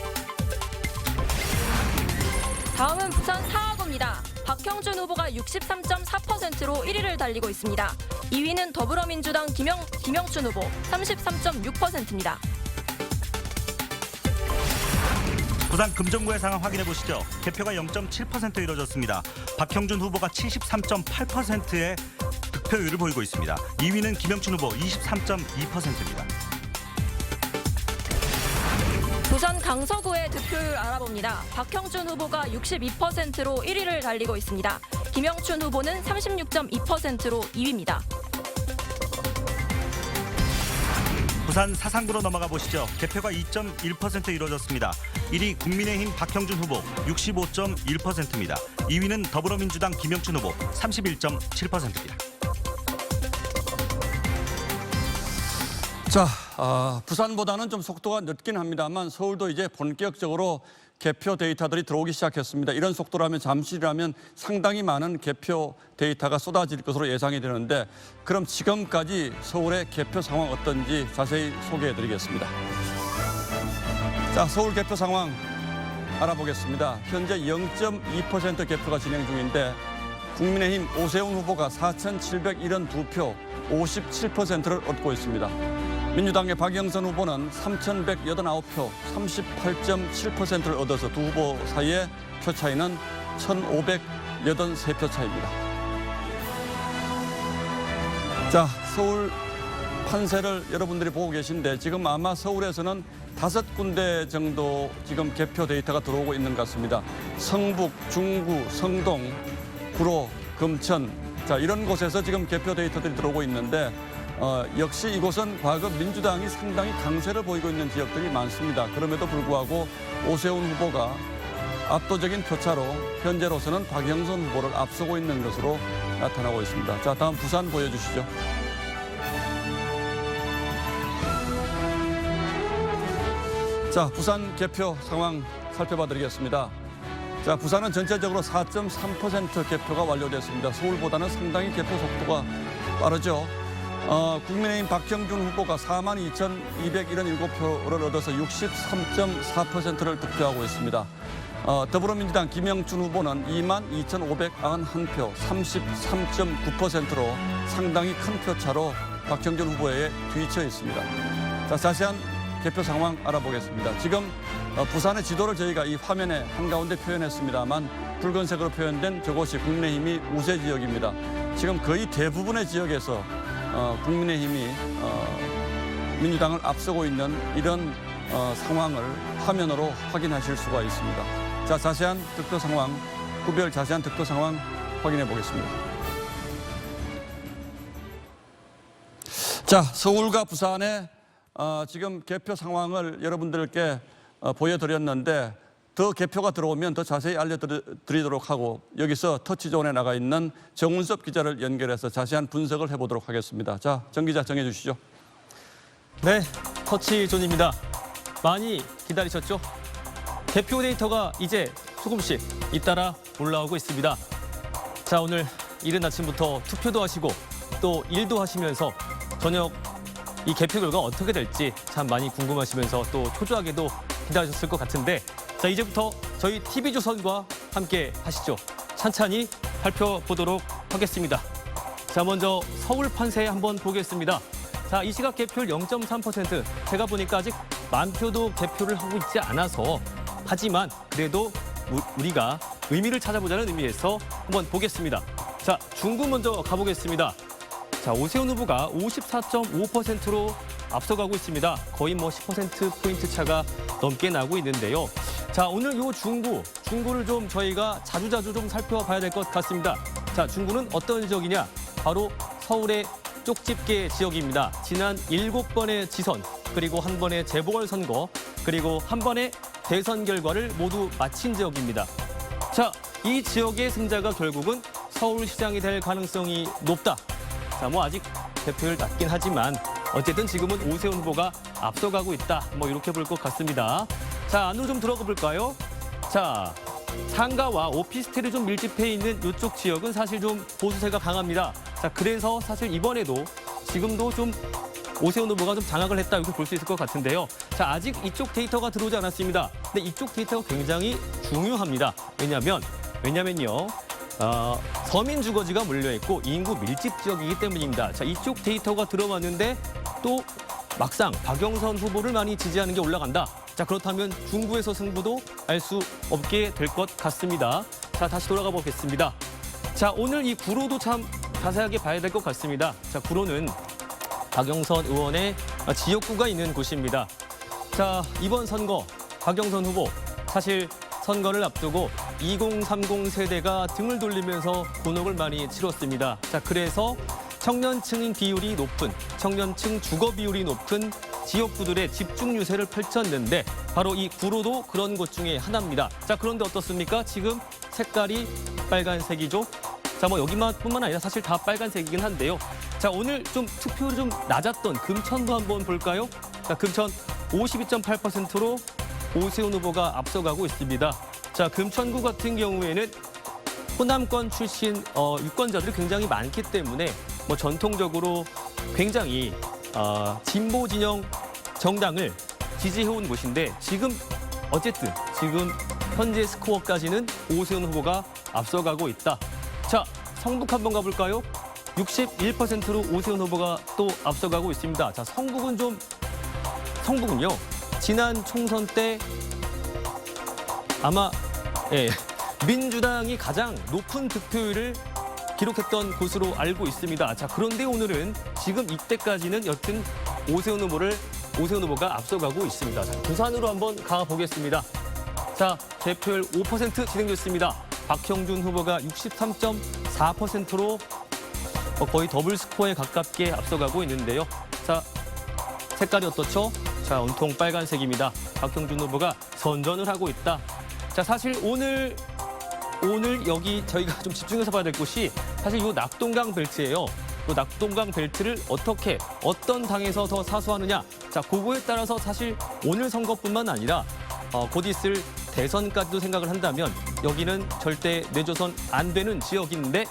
다음은 부산 사하구입니다. 박형준 후보가 63.4%로 1위를 달리고 있습니다. 2위는 더불어민주당 김영춘 후보 33.6%입니다. 부산 금정구의 상황 확인해 보시죠. 개표가 0.7% 이뤄졌습니다. 박형준 후보가 73.8%의 득표율을 보이고 있습니다. 2위는 김영춘 후보 23.2%입니다. 부산 강서구의 득표율 알아봅니다. 박형준 후보가 62%로 1위를 달리고 있습니다. 김영춘 후보는 36.2%로 2위입니다. 부산 사상구로 넘어가 보시죠. 개표가 2.1% 이뤄졌습니다. 1위 국민의힘 박형준 후보 65.1%입니다. 2위는 더불어민주당 김영춘 후보 31.7%입니다. 자, 부산보다는 좀 속도가 늦긴 합니다만 서울도 이제 본격적으로 개표 데이터들이 들어오기 시작했습니다. 이런 속도라면 잠시라면 상당히 많은 개표 데이터가 쏟아질 것으로 예상이 되는데 그럼 지금까지 서울의 개표 상황 어떤지 자세히 소개해드리겠습니다. 자, 서울 개표 상황 알아보겠습니다. 현재 0.2% 개표가 진행 중인데 국민의힘 오세훈 후보가 4,772표 57%를 얻고 있습니다. 민주당의 박영선 후보는 3,189표 38.7%를 얻어서 두 후보 사이의 표 차이는 1,583표 차이입니다. 자, 서울 판세를 여러분들이 보고 계신데 지금 아마 서울에서는 5군데 정도 지금 개표 데이터가 들어오고 있는 것 같습니다. 성북, 중구, 성동, 구로, 금천 자 이런 곳에서 지금 개표 데이터들이 들어오고 있는데 역시 이곳은 과거 민주당이 상당히 강세를 보이고 있는 지역들이 많습니다. 그럼에도 불구하고 오세훈 후보가 압도적인 표차로 현재로서는 박영선 후보를 앞서고 있는 것으로 나타나고 있습니다. 자, 다음 부산 보여주시죠. 자, 부산 개표 상황 살펴봐 드리겠습니다. 자, 부산은 전체적으로 4.3% 개표가 완료됐습니다. 서울보다는 상당히 개표 속도가 빠르죠. 국민의힘 박형준 후보가 42,277표를 얻어서 63.4%를 득표하고 있습니다. 더불어민주당 김영춘 후보는 22,591표 33.9%로 상당히 큰 표차로 박형준 후보에 뒤처 있습니다. 자, 자세한 개표 상황 알아보겠습니다. 지금 부산의 지도를 저희가 이 화면에 한가운데 표현했습니다만 붉은색으로 표현된 저곳이 국민의힘이 우세 지역입니다. 지금 거의 대부분의 지역에서 국민의힘이 민주당을 앞서고 있는 이런 상황을 화면으로 확인하실 수가 있습니다. 자, 자세한 득표 상황, 구별 자세한 득표 상황 확인해 보겠습니다. 자, 서울과 부산의 지금 개표 상황을 여러분들께 보여드렸는데 더 개표가 들어오면 더 자세히 알려드리도록 하고 여기서 터치존에 나가 있는 정운섭 기자를 연결해서 자세한 분석을 해보도록 하겠습니다. 자, 정 기자 정해 주시죠. 네, 터치존입니다. 많이 기다리셨죠? 개표 데이터가 이제 조금씩 잇따라 올라오고 있습니다. 자, 오늘 이른 아침부터 투표도 하시고 또 일도 하시면서 저녁 이 개표 결과 어떻게 될지 참 많이 궁금하시면서 또 초조하게도 기다리셨을 것 같은데 자, 이제부터 저희 TV조선과 함께 하시죠. 찬찬히 살펴보도록 하겠습니다. 자, 먼저 서울 판세 한번 보겠습니다. 자, 이 시각 개표율 0.3%. 제가 보니까 아직 만표도 개표를 하고 있지 않아서 하지만 그래도 우리가 의미를 찾아보자는 의미에서 한번 보겠습니다. 자, 중구 먼저 가보겠습니다. 자, 오세훈 후보가 54.5%로 앞서가고 있습니다. 거의 10%포인트 차가 넘게 나고 있는데요. 자, 오늘 요 중구를 좀 저희가 자주자주 좀 살펴봐야 될 것 같습니다. 자, 자, 중구는 어떤 지역이냐? 바로 서울의 쪽집게 지역입니다. 지난 7번의 지선, 그리고 한 번의 재보궐선거, 그리고 한 번의 대선 결과를 모두 마친 지역입니다. 자, 이 지역의 승자가 결국은 서울시장이 될 가능성이 높다. 자, 뭐 아직 대표율 낮긴 하지만 어쨌든 지금은 오세훈 후보가 앞서가고 있다. 뭐 이렇게 볼 것 같습니다. 자, 안으로 좀 들어가 볼까요? 자, 상가와 오피스텔이 좀 밀집해 있는 이쪽 지역은 사실 좀 보수세가 강합니다. 자, 그래서 사실 이번에도 지금도 좀 오세훈 후보가 좀 장악을 했다 이렇게 볼 수 있을 것 같은데요. 자, 아직 이쪽 데이터가 들어오지 않았습니다. 근데 이쪽 데이터가 굉장히 중요합니다. 왜냐면요. 서민 주거지가 몰려있고 인구 밀집 지역이기 때문입니다. 자, 이쪽 데이터가 들어왔는데 또 막상 박영선 후보를 많이 지지하는 게 올라간다. 자, 그렇다면 중구에서 승부도 알 수 없게 될 것 같습니다. 자, 다시 돌아가 보겠습니다. 자, 오늘 이 구로도 참 자세하게 봐야 될 것 같습니다. 자, 구로는 박영선 의원의 지역구가 있는 곳입니다. 자, 이번 선거 박영선 후보 사실 선거를 앞두고 2030 세대가 등을 돌리면서 곤혹을 많이 치렀습니다. 자, 그래서 청년층 비율이 높은, 청년층 주거 비율이 높은 지역구들의 집중 유세를 펼쳤는데 바로 이 구로도 그런 곳 중에 하나입니다. 자, 그런데 어떻습니까? 지금 색깔이 빨간색이죠. 자, 뭐 여기만뿐만 아니라 사실 다 빨간색이긴 한데요. 자, 오늘 좀 투표율이 좀 낮았던 금천도 한번 볼까요? 자, 금천 52.8%로 오세훈 후보가 앞서가고 있습니다. 자, 금천구 같은 경우에는 호남권 출신 유권자들이 굉장히 많기 때문에 뭐 전통적으로 굉장히 진보 진영 정당을 지지해온 곳인데 어쨌든 지금 현재 스코어까지는 오세훈 후보가 앞서가고 있다. 자, 성북 한번 가볼까요? 61%로 오세훈 후보가 또 앞서가고 있습니다. 자, 성북은요. 지난 총선 때 아마 민주당이 가장 높은 득표율을 기록했던 곳으로 알고 있습니다. 자, 그런데 오늘은 지금 이때까지는 여튼 오세훈 후보가 앞서가고 있습니다. 자, 부산으로 한번 가보겠습니다. 자, 대표율 5% 진행됐습니다. 박형준 후보가 63.4%로 거의 더블 스코어에 가깝게 앞서가고 있는데요. 자, 색깔이 어떻죠? 자, 온통 빨간색입니다. 박형준 후보가 선전을 하고 있다. 자, 사실 오늘 여기 저희가 좀 집중해서 봐야 될 곳이 사실 이 낙동강 벨트예요. 이 낙동강 벨트를 어떤 당에서 더 사수하느냐. 자, 그거에 따라서 사실 오늘 선거뿐만 아니라 곧 있을 대선까지도 생각을 한다면 여기는 절대 내줘선 안 되는 지역인데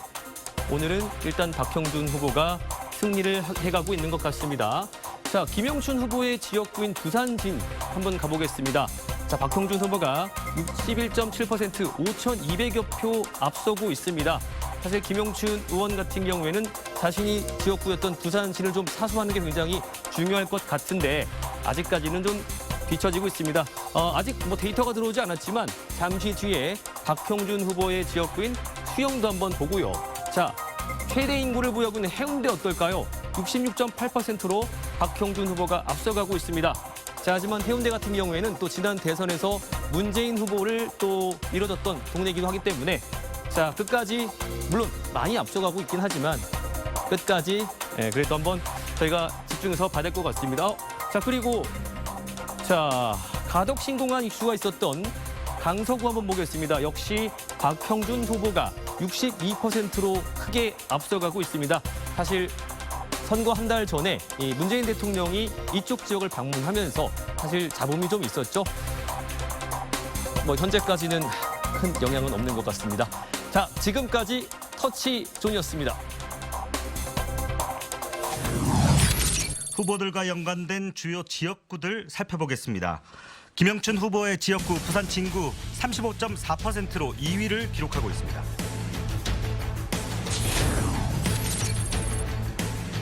오늘은 일단 박형준 후보가 승리를 해가고 있는 것 같습니다. 자, 김영춘 후보의 지역구인 부산진 한번 가보겠습니다. 자, 박형준 후보가 61.7%, 5,200여 표 앞서고 있습니다. 사실 김영춘 의원 같은 경우에는 자신이 지역구였던 부산시를 좀 사수하는 게 굉장히 중요할 것 같은데 아직까지는 좀 뒤처지고 있습니다. 아직 뭐 데이터가 들어오지 않았지만 잠시 뒤에 박형준 후보의 지역구인 수영도 한번 보고요. 자, 최대 인구를 보유하고 있는 해운대 어떨까요? 66.8%로 박형준 후보가 앞서가고 있습니다. 자, 하지만 해운대 같은 경우에는 또 지난 대선에서 문재인 후보를 또 밀어줬던 동네이기도 하기 때문에 자, 끝까지 물론 많이 앞서가고 있긴 하지만 끝까지 그래도 한번 저희가 집중해서 봐야 될 것 같습니다. 자, 그리고 자, 가덕 신공항 이슈가 있었던 강서구 한번 보겠습니다. 역시 박형준 후보가 62%로 크게 앞서가고 있습니다. 사실 선거 한 달 전에 문재인 대통령이 이쪽 지역을 방문하면서 사실 잡음이 좀 있었죠. 뭐 현재까지는 큰 영향은 없는 것 같습니다. 자, 지금까지 터치존이었습니다. 후보들과 연관된 주요 지역구들 살펴보겠습니다. 김영춘 후보의 지역구 부산 진구 35.4%로 2위를 기록하고 있습니다.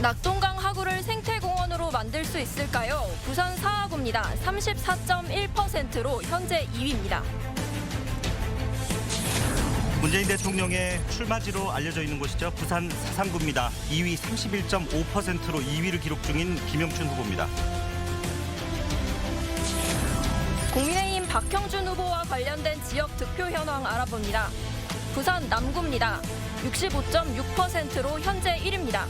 낙동강 하구를 생태공원으로 만들 수 있을까요? 부산 사하구입니다. 34.1%로 현재 2위입니다. 문재인 대통령의 출마지로 알려져 있는 곳이죠. 부산 사상구입니다. 2위 31.5%로 2위를 기록 중인 김영춘 후보입니다. 국민의힘 박형준 후보와 관련된 지역 득표 현황 알아봅니다. 부산 남구입니다. 65.6%로 현재 1위입니다.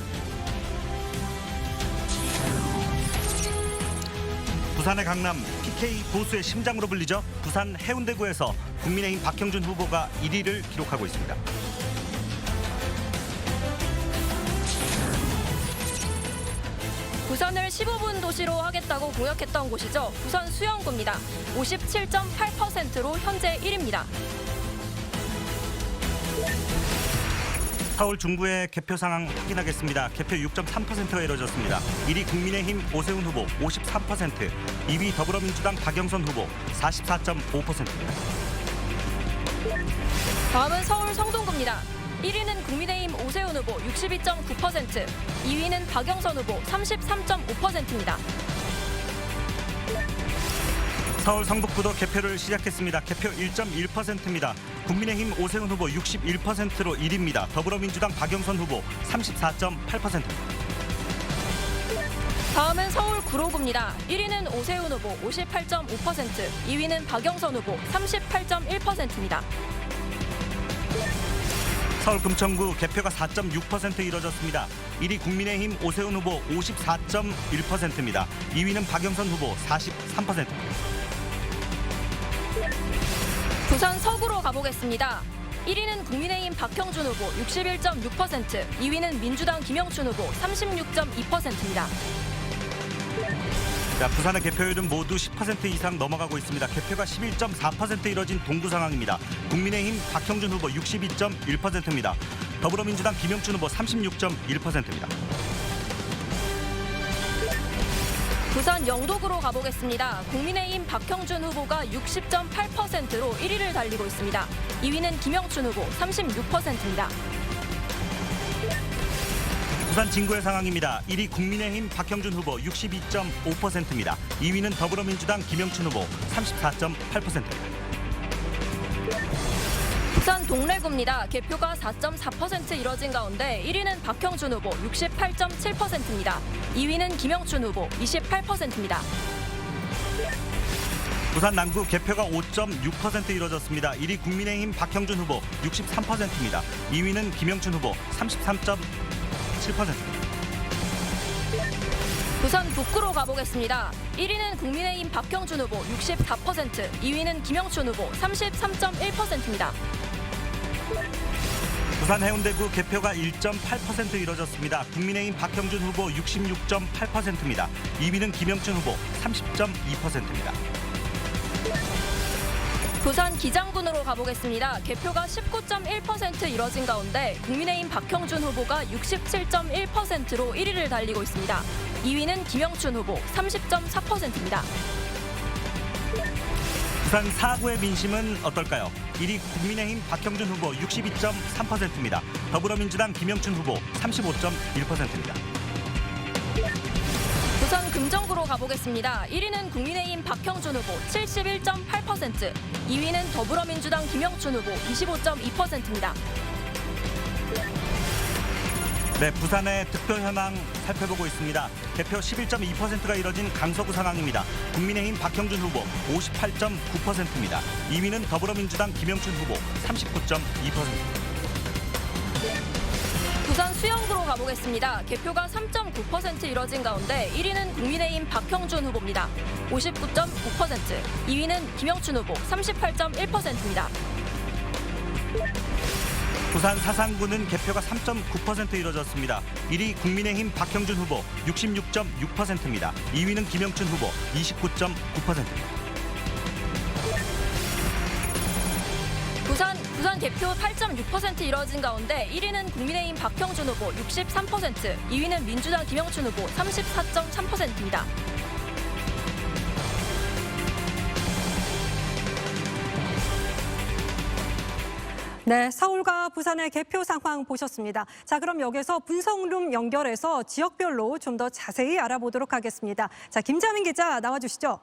부산의 강남, PK 보수의 심장으로 불리죠. 부산 해운대구에서 국민의힘 박형준 후보가 1위를 기록하고 있습니다. 부산을 15분 도시로 하겠다고 공약했던 곳이죠. 부산 수영구입니다. 57.8%로 현재 1위입니다. 서울 중구의 개표 상황 확인하겠습니다. 개표 6.3%가 이뤄졌습니다. 1위 국민의힘 오세훈 후보 53%, 2위 더불어민주당 박영선 후보 44.5%입니다. 다음은 서울 성동구입니다. 1위는 국민의힘 오세훈 후보 62.9%, 2위는 박영선 후보 33.5%입니다. 서울 성북구도 개표를 시작했습니다. 개표 1.1%입니다. 국민의힘 오세훈 후보 61%로 1위입니다. 더불어민주당 박영선 후보 34.8%입니다. 다음은 서울 구로구입니다. 1위는 오세훈 후보 58.5%, 2위는 박영선 후보 38.1%입니다. 서울 금천구 개표가 4.6% 이뤄졌습니다. 1위 국민의힘 오세훈 후보 54.1%입니다. 2위는 박영선 후보 43%입니다. 부산 서구로 가보겠습니다. 1위는 국민의힘 박형준 후보 61.6%, 2위는 민주당 김영춘 후보 36.2%입니다. 자, 부산의 개표율은 모두 10% 이상 넘어가고 있습니다. 개표가 11.4% 이뤄진 동구 상황입니다. 국민의힘 박형준 후보 62.1%입니다. 더불어민주당 김영춘 후보 36.1%입니다. 부산 영도구로 가보겠습니다. 국민의힘 박형준 후보가 60.8%로 1위를 달리고 있습니다. 2위는 김영춘 후보 36%입니다. 부산 진구의 상황입니다. 1위 국민의힘 박형준 후보 62.5%입니다. 2위는 더불어민주당 김영춘 후보 34.8%입니다. 부산 동래구입니다. 개표가 4.4% 이뤄진 가운데 1위는 박형준 후보 68.7%입니다. 2위는 김영춘 후보 28%입니다. 부산 남구 개표가 5.6% 이뤄졌습니다. 1위 국민의힘 박형준 후보 63%입니다. 2위는 김영춘 후보 33.7%입니다. 부산 북구로 가보겠습니다. 1위는 국민의힘 박형준 후보 64%, 2위는 김영춘 후보 33.1%입니다. 부산 해운대구 개표가 1.8% 이뤄졌습니다. 국민의힘 박형준 후보 66.8%입니다. 2위는 김영춘 후보 30.2%입니다. 부산 기장군으로 가보겠습니다. 개표가 19.1% 이뤄진 가운데 국민의힘 박형준 후보가 67.1%로 1위를 달리고 있습니다. 2위는 김영춘 후보 30.4%입니다. 부산 사구의 민심은 어떨까요? 1위 국민의힘 박형준 후보 62.3%입니다. 더불어민주당 김영춘 후보 35.1%입니다. 부산 금정구로 가보겠습니다. 1위는 국민의힘 박형준 후보 71.8%, 2위는 더불어민주당 김영춘 후보 25.2%입니다. 네, 부산의 득표 현황 살펴보고 있습니다. 개표 11.2%가 이뤄진 강서구 상황입니다. 국민의힘 박형준 후보 58.9%입니다. 2위는 더불어민주당 김영춘 후보 39.2%입니다. 부산 수영구로 가보겠습니다. 개표가 3.9% 이뤄진 가운데 1위는 국민의힘 박형준 후보입니다. 59.9%, 2위는 김영춘 후보 38.1%입니다. 부산 사상구는 개표가 3.9% 이뤄졌습니다. 1위 국민의힘 박형준 후보 66.6%입니다. 2위는 김영춘 후보 29.9%입니다. 부산 개표 8.6% 이뤄진 가운데 1위는 국민의힘 박형준 후보 63%, 2위는 민주당 김영춘 후보 34.3%입니다. 네, 서울과 부산의 개표 상황 보셨습니다. 자, 그럼 여기서 분석룸 연결해서 지역별로 좀 더 자세히 알아보도록 하겠습니다. 자, 김자민 기자 나와주시죠.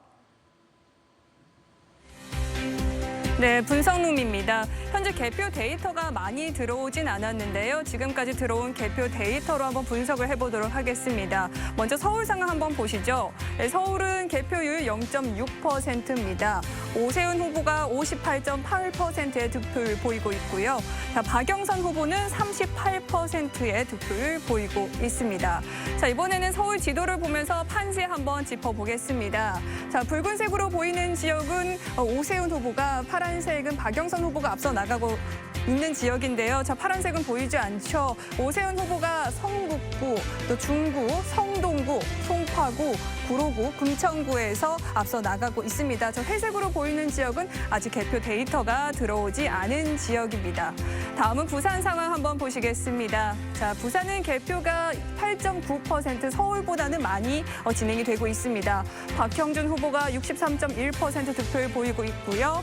네, 분석룸입니다. 현재 개표 데이터가 많이 들어오진 않았는데요. 지금까지 들어온 개표 데이터로 한번 분석을 해보도록 하겠습니다. 먼저 서울 상황 한번 보시죠. 네, 서울은 개표율 0.6%입니다. 오세훈 후보가 58.8%의 득표율 보이고 있고요. 자, 박영선 후보는 38%의 득표율 보이고 있습니다. 자, 이번에는 서울 지도를 보면서 판세 한번 짚어보겠습니다. 자, 붉은색으로 보이는 지역은 오세훈 후보가, 파란색은 박영선 후보가 앞서 나가고 있는 지역인데요. 자, 파란색은 보이지 않죠. 오세훈 후보가 성북구, 또 중구, 성동구, 송파구, 구로구, 금천구에서 앞서 나가고 있습니다. 저 회색으로 보이는 지역은 아직 개표 데이터가 들어오지 않은 지역입니다. 다음은 부산 상황 한번 보시겠습니다. 자, 부산은 개표가 8.9%, 서울보다는 많이 진행이 되고 있습니다. 박형준 후보가 63.1% 득표를 보이고 있고요.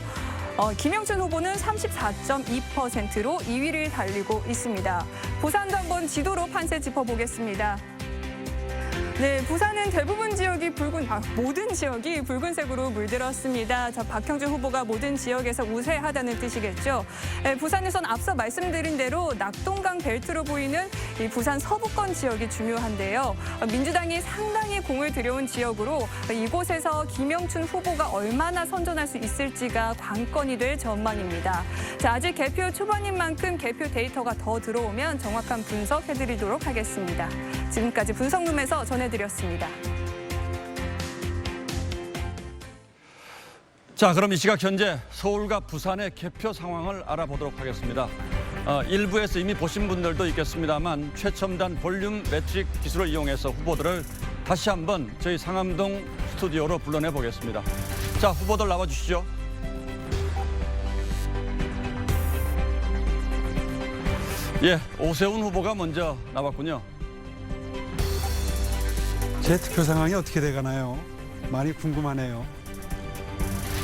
김영춘 후보는 34.2%로 2위를 달리고 있습니다. 부산도 한번 지도로 판세 짚어보겠습니다. 네, 부산은 대부분 지역이 모든 지역이 붉은색으로 물들었습니다. 자, 박형준 후보가 모든 지역에서 우세하다는 뜻이겠죠. 네, 부산에선 앞서 말씀드린 대로 낙동강 벨트로 보이는 이 부산 서부권 지역이 중요한데요. 민주당이 상당히 공을 들여온 지역으로 이곳에서 김영춘 후보가 얼마나 선전할 수 있을지가 관건이 될 전망입니다. 자, 아직 개표 초반인 만큼 개표 데이터가 더 들어오면 정확한 분석해드리도록 하겠습니다. 지금까지 분석룸에서 전해드렸습니다. 자, 그럼 이 시각 현재 서울과 부산의 개표 상황을 알아보도록 하겠습니다. 일부에서 이미 보신 분들도 있겠습니다만 최첨단 볼륨 매트릭 기술을 이용해서 후보들을 다시 한번 저희 상암동 스튜디오로 불러내 보겠습니다. 자, 후보들 나와주시죠. 예, 오세훈 후보가 먼저 나왔군요. 제 투표 상황이 어떻게 돼가나요? 많이 궁금하네요.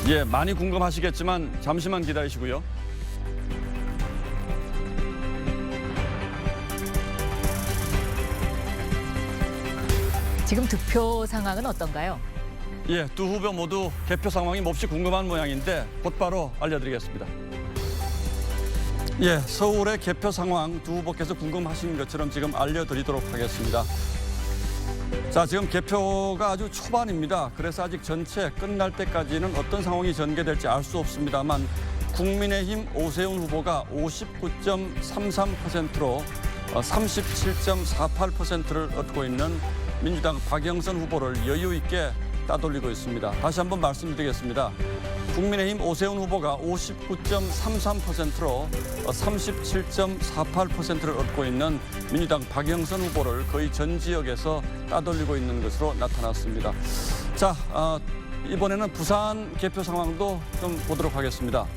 예, 많이 궁금하시겠지만 잠시만 기다리시고요. 지금 득표 상황은 어떤가요? 예, 두 후보 모두 개표 상황이 몹시 궁금한 모양인데 곧바로 알려드리겠습니다. 예, 서울의 개표 상황 두 후보께서 궁금하신 것처럼 지금 알려드리도록 하겠습니다. 자, 지금 개표가 아주 초반입니다. 그래서 아직 전체 끝날 때까지는 어떤 상황이 전개될지 알 수 없습니다만 국민의힘 오세훈 후보가 59.33%로 37.48%를 얻고 있는 민주당 박영선 후보를 여유 있게 따돌리고 있습니다. 다시 한번 말씀드리겠습니다. 국민의힘 오세훈 후보가 59.33%로 37.48%를 얻고 있는 민주당 박영선 후보를 거의 전 지역에서 따돌리고 있는 것으로 나타났습니다. 자, 이번에는 부산 개표 상황도 좀 보도록 하겠습니다.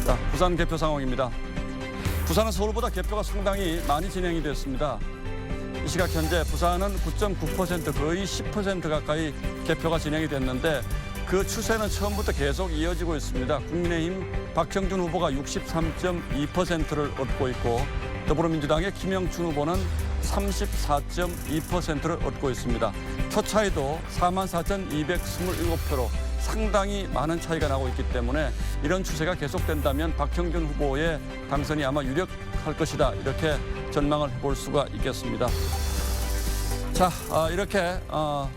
자, 부산 개표 상황입니다. 부산은 서울보다 개표가 상당히 많이 진행이 됐습니다. 이 시각 현재 부산은 9.9% 거의 10% 가까이 개표가 진행이 됐는데 그 추세는 처음부터 계속 이어지고 있습니다. 국민의힘 박형준 후보가 63.2%를 얻고 있고 더불어민주당의 김영춘 후보는 34.2%를 얻고 있습니다. 표 차이도 44,227표로 상당히 많은 차이가 나고 있기 때문에 이런 추세가 계속된다면 박형준 후보의 당선이 아마 유력할 것이다. 이렇게 전망을 해볼 수가 있겠습니다. 자, 이렇게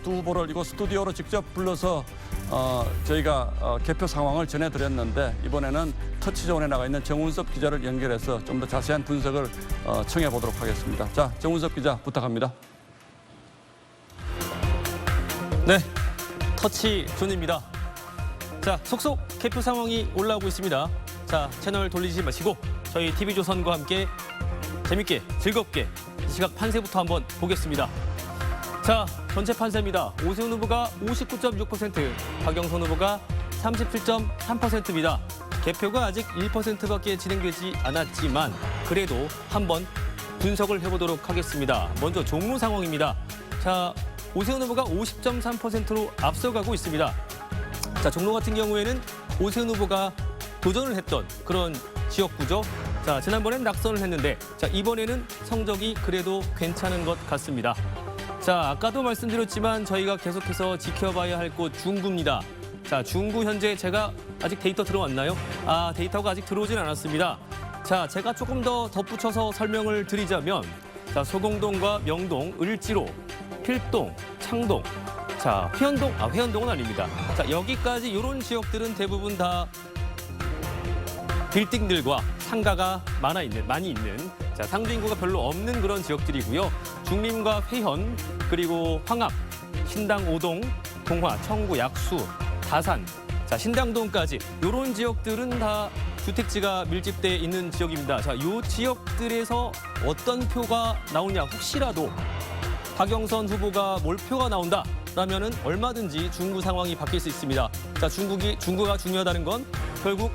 두 후보를 이곳 스튜디오로 직접 불러서 저희가 개표 상황을 전해드렸는데 이번에는 터치존에 나가 있는 정운섭 기자를 연결해서 좀 더 자세한 분석을 청해보도록 하겠습니다. 자, 정운섭 기자 부탁합니다. 네, 터치존입니다. 자, 속속 개표 상황이 올라오고 있습니다. 자, 채널 돌리지 마시고 저희 TV조선과 함께 재밌게 즐겁게 이 시각 판세부터 한번 보겠습니다. 자, 전체 판세입니다. 오세훈 후보가 59.6%, 박영선 후보가 37.3%입니다. 개표가 아직 1%밖에 진행되지 않았지만 그래도 한번 분석을 해보도록 하겠습니다. 먼저 종로 상황입니다. 자, 오세훈 후보가 50.3%로 앞서가고 있습니다. 자, 종로 같은 경우에는 오세훈 후보가 도전을 했던 그런 지역구죠. 자, 지난번엔 낙선을 했는데 자, 이번에는 성적이 그래도 괜찮은 것 같습니다. 자, 아까도 말씀드렸지만 저희가 계속해서 지켜봐야 할 곳 중구입니다. 자, 중구 현재 제가 아직 데이터 들어왔나요? 데이터가 아직 들어오진 않았습니다. 자, 제가 조금 더 덧붙여서 설명을 드리자면 자, 소공동과 명동, 을지로, 필동, 창동, 자, 회원동은 아닙니다. 자, 여기까지 이런 지역들은 대부분 다 빌딩들과 상가가 많이 있는 자, 상주 인구가 별로 없는 그런 지역들이고요. 중림과 회현, 그리고 황합, 신당 5동, 동화, 청구, 약수, 다산, 자, 신당동까지 이런 지역들은 다 주택지가 밀집돼 있는 지역입니다. 자, 이 지역들에서 어떤 표가 나오냐, 혹시라도 박영선 후보가 몰표가 나온다라면은 얼마든지 중구 상황이 바뀔 수 있습니다. 자, 중구가 중요하다는 건 결국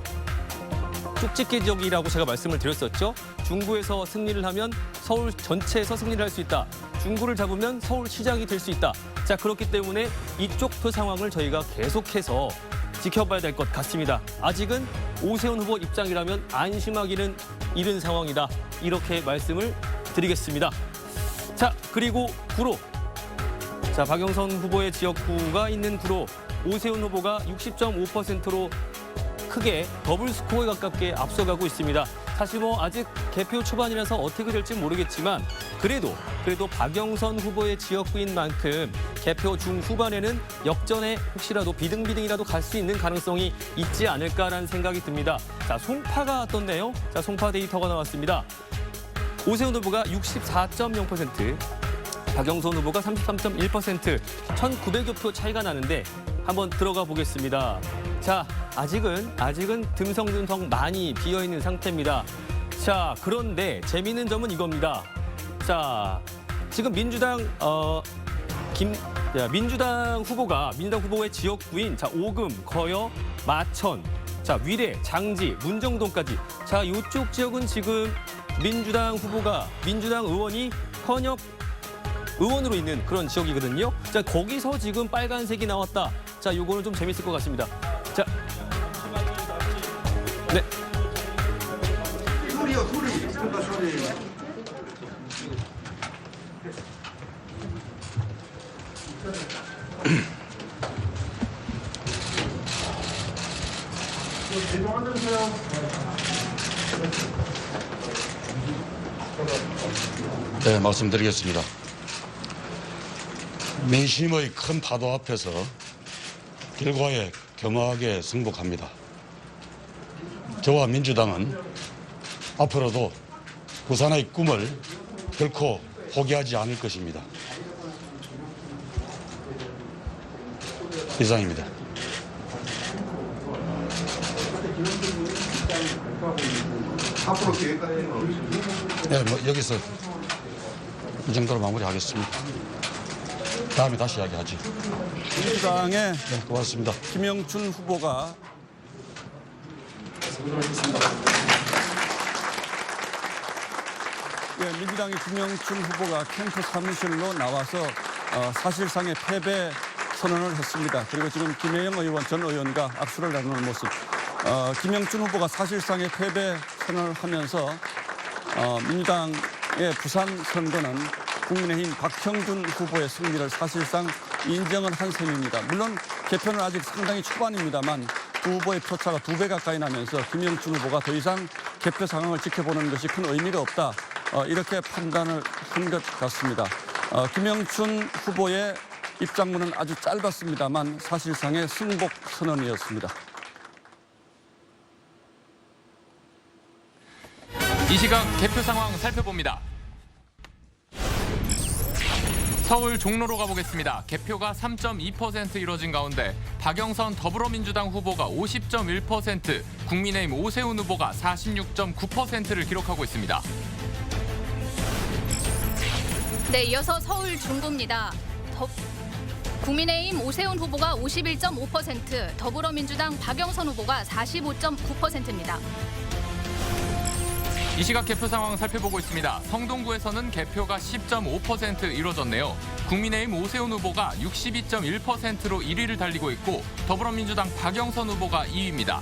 쪽집게 지역이라고 제가 말씀을 드렸었죠. 중구에서 승리를 하면 서울 전체에서 승리를 할 수 있다. 중구를 잡으면 서울시장이 될 수 있다. 자, 그렇기 때문에 이쪽 표 상황을 저희가 계속해서 지켜봐야 될 것 같습니다. 아직은 오세훈 후보 입장이라면 안심하기는 이른 상황이다. 이렇게 말씀을 드리겠습니다. 자, 그리고 구로. 자, 박영선 후보의 지역구가 있는 구로. 오세훈 후보가 60.5%로 크게 더블 스코어에 가깝게 앞서가고 있습니다. 사실 아직 개표 초반이라서 어떻게 될지 모르겠지만 그래도 박영선 후보의 지역구인 만큼 개표 중후반에는 역전에 혹시라도 비등비등이라도 갈 수 있는 가능성이 있지 않을까라는 생각이 듭니다. 자, 송파가 떴네요. 자, 송파 데이터가 나왔습니다. 오세훈 후보가 64.0%, 박영선 후보가 33.1%, 1,900여 표 차이가 나는데 한번 들어가 보겠습니다. 자, 아직은 듬성듬성 많이 비어있는 상태입니다. 자, 그런데 재미있는 점은 이겁니다. 자, 지금 민주당 후보의 지역구인 자, 오금, 거여, 마천, 자, 위례, 장지, 문정동까지. 자, 이쪽 지역은 지금 민주당 의원이 현역 의원으로 있는 그런 지역이거든요. 자, 거기서 지금 빨간색이 나왔다. 자, 요거는 좀 재밌을 것 같습니다. 자, 네. 소리. 네, 말씀드리겠습니다. 민심의 큰 파도 앞에서 결과에 겸허하게 승복합니다. 저와 민주당은 앞으로도 부산의 꿈을 결코 포기하지 않을 것입니다. 이상입니다. 앞으로 계획까지는 없으십니까? 네, 여기서 이 정도로 마무리하겠습니다. 다음에 다시 이야기하지. 민주당의 네, 고맙습니다. 김영춘 후보가 민주당의 김영춘 후보가 캠프 사무실로 나와서 사실상의 패배 선언을 했습니다. 그리고 지금 김혜영 의원 전 의원과 악수를 나누는 모습. 김영춘 후보가 사실상의 패배 선언을 하면서 민주당의 부산 선거는 국민의힘 박형준 후보의 승리를 사실상 인정을 한 셈입니다. 물론 개표는 아직 상당히 초반입니다만 두 후보의 표차가 2배 가까이 나면서 김영춘 후보가 더 이상 개표 상황을 지켜보는 것이 큰 의미가 없다. 이렇게 판단을 한 것 같습니다. 김영춘 후보의 입장문은 아주 짧았습니다만 사실상의 승복 선언이었습니다. 이 시각 개표 상황 살펴봅니다. 서울 종로로 가보겠습니다. 개표가 3.2% 이뤄진 가운데 박영선 더불어민주당 후보가 50.1%, 국민의힘 오세훈 후보가 46.9%를 기록하고 있습니다. 네, 이어서 서울 중구입니다. 국민의힘 오세훈 후보가 51.5%, 더불어민주당 박영선 후보가 45.9%입니다. 이 시각 개표 상황 살펴보고 있습니다. 성동구에서는 개표가 10.5% 이뤄졌네요. 국민의힘 오세훈 후보가 62.1%로 1위를 달리고 있고 더불어민주당 박영선 후보가 2위입니다.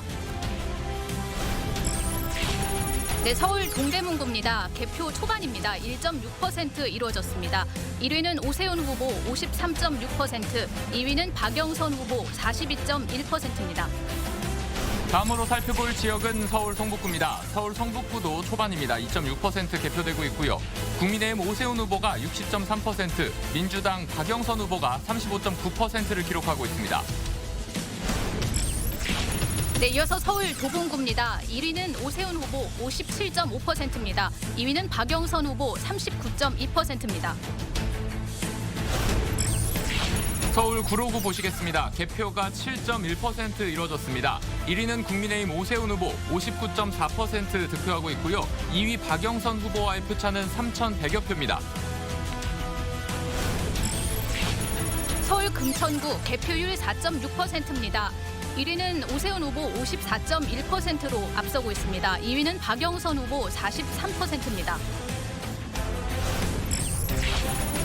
네, 서울 동대문구입니다. 개표 초반입니다. 1.6% 이루어졌습니다. 1위는 오세훈 후보 53.6%, 2위는 박영선 후보 42.1%입니다. 다음으로 살펴볼 지역은 서울 성북구입니다. 서울 성북구도 초반입니다. 2.6% 개표되고 있고요. 국민의힘 오세훈 후보가 60.3%, 민주당 박영선 후보가 35.9%를 기록하고 있습니다. 네, 이어서 서울 도봉구입니다. 1위는 오세훈 후보 57.5%입니다. 2위는 박영선 후보 39.2%입니다. 서울 구로구 보시겠습니다. 개표가 7.1% 이루어졌습니다. 1위는 국민의힘 오세훈 후보 59.4% 득표하고 있고요. 2위 박영선 후보와의 표차는 3,100여 표입니다. 서울 금천구 개표율 4.6%입니다. 1위는 오세훈 후보 54.1%로 앞서고 있습니다. 2위는 박영선 후보 43%입니다.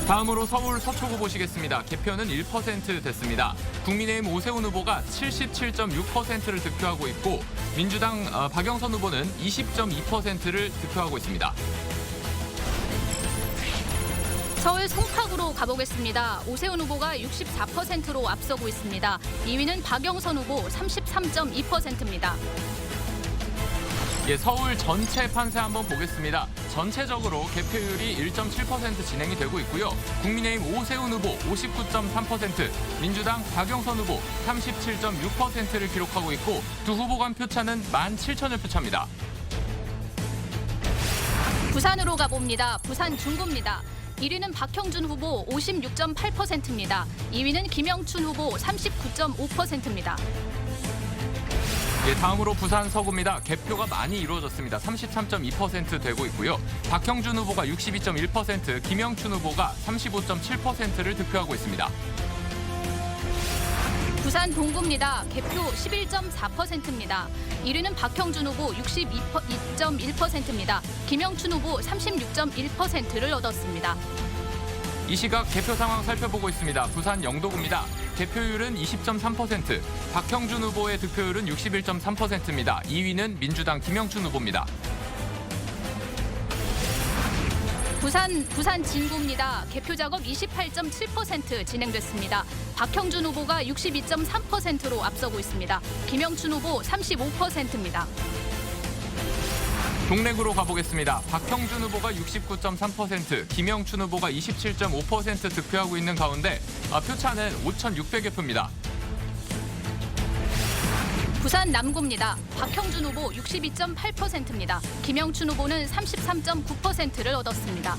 다음으로 서울 서초구 보시겠습니다. 개표는 1% 됐습니다. 국민의힘 오세훈 후보가 77.6%를 득표하고 있고 민주당 박영선 후보는 20.2%를 득표하고 있습니다. 서울 송파구로 가보겠습니다. 오세훈 후보가 64%로 앞서고 있습니다. 2위는 박영선 후보 33.2%입니다. 예, 서울 전체 판세 한번 보겠습니다. 전체적으로 개표율이 1.7% 진행이 되고 있고요. 국민의힘 오세훈 후보 59.3%, 민주당 박영선 후보 37.6%를 기록하고 있고 두 후보 간 표차는 17,000여 표 차입니다. 부산으로 가봅니다. 부산 중구입니다. 1위는 박형준 후보 56.8%입니다. 2위는 김영춘 후보 39.5%입니다. 예, 다음으로 부산 서구입니다. 개표가 많이 이루어졌습니다. 33.2% 되고 있고요. 박형준 후보가 62.1%, 김영춘 후보가 35.7%를 득표하고 있습니다. 부산 동구입니다. 개표 11.4%입니다. 1위는 박형준 후보 62.1%입니다. 김영춘 후보 36.1%를 얻었습니다. 이 시각 개표 상황 살펴보고 있습니다. 부산 영도구입니다. 개표율은 20.3%, 박형준 후보의 득표율은 61.3%입니다. 2위는 민주당 김영춘 후보입니다. 부산 진구입니다. 개표 작업 28.7% 진행됐습니다. 박형준 후보가 62.3%로 앞서고 있습니다. 김영춘 후보 35%입니다. 동래구로 가보겠습니다. 박형준 후보가 69.3%, 김영춘 후보가 27.5% 득표하고 있는 가운데 표차는 5,600여 표입니다. 부산 남구입니다. 박형준 후보 62.8%입니다. 김영춘 후보는 33.9%를 얻었습니다.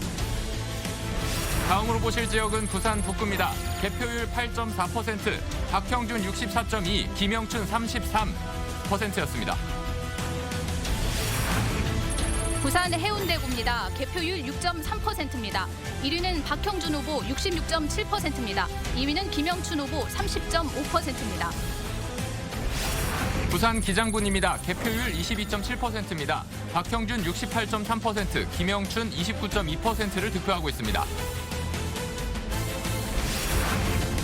다음으로 보실 지역은 부산 북구입니다. 개표율 8.4%, 박형준 64.2%, 김영춘 33%였습니다. 부산 해운대구입니다. 개표율 6.3%입니다. 1위는 박형준 후보 66.7%입니다. 2위는 김영춘 후보 30.5%입니다. 부산 기장군입니다. 개표율 22.7%입니다. 박형준 68.3%, 김영춘 29.2%를 득표하고 있습니다.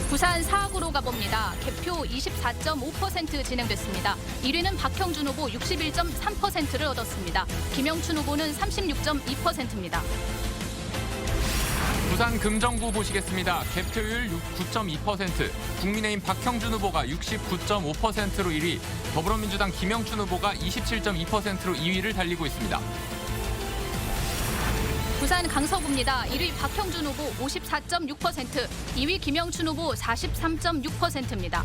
부산 사구로 가봅니다. 개표 24.5% 진행됐습니다. 1위는 박형준 후보 61.3%를 얻었습니다. 김영춘 후보는 36.2%입니다. 부산 금정구 보시겠습니다. 개표율 9.2%, 국민의힘 박형준 후보가 69.5%로 1위, 더불어민주당 김영춘 후보가 27.2%로 2위를 달리고 있습니다. 부산 강서구입니다. 1위 박형준 후보 54.6%, 2위 김영춘 후보 43.6%입니다.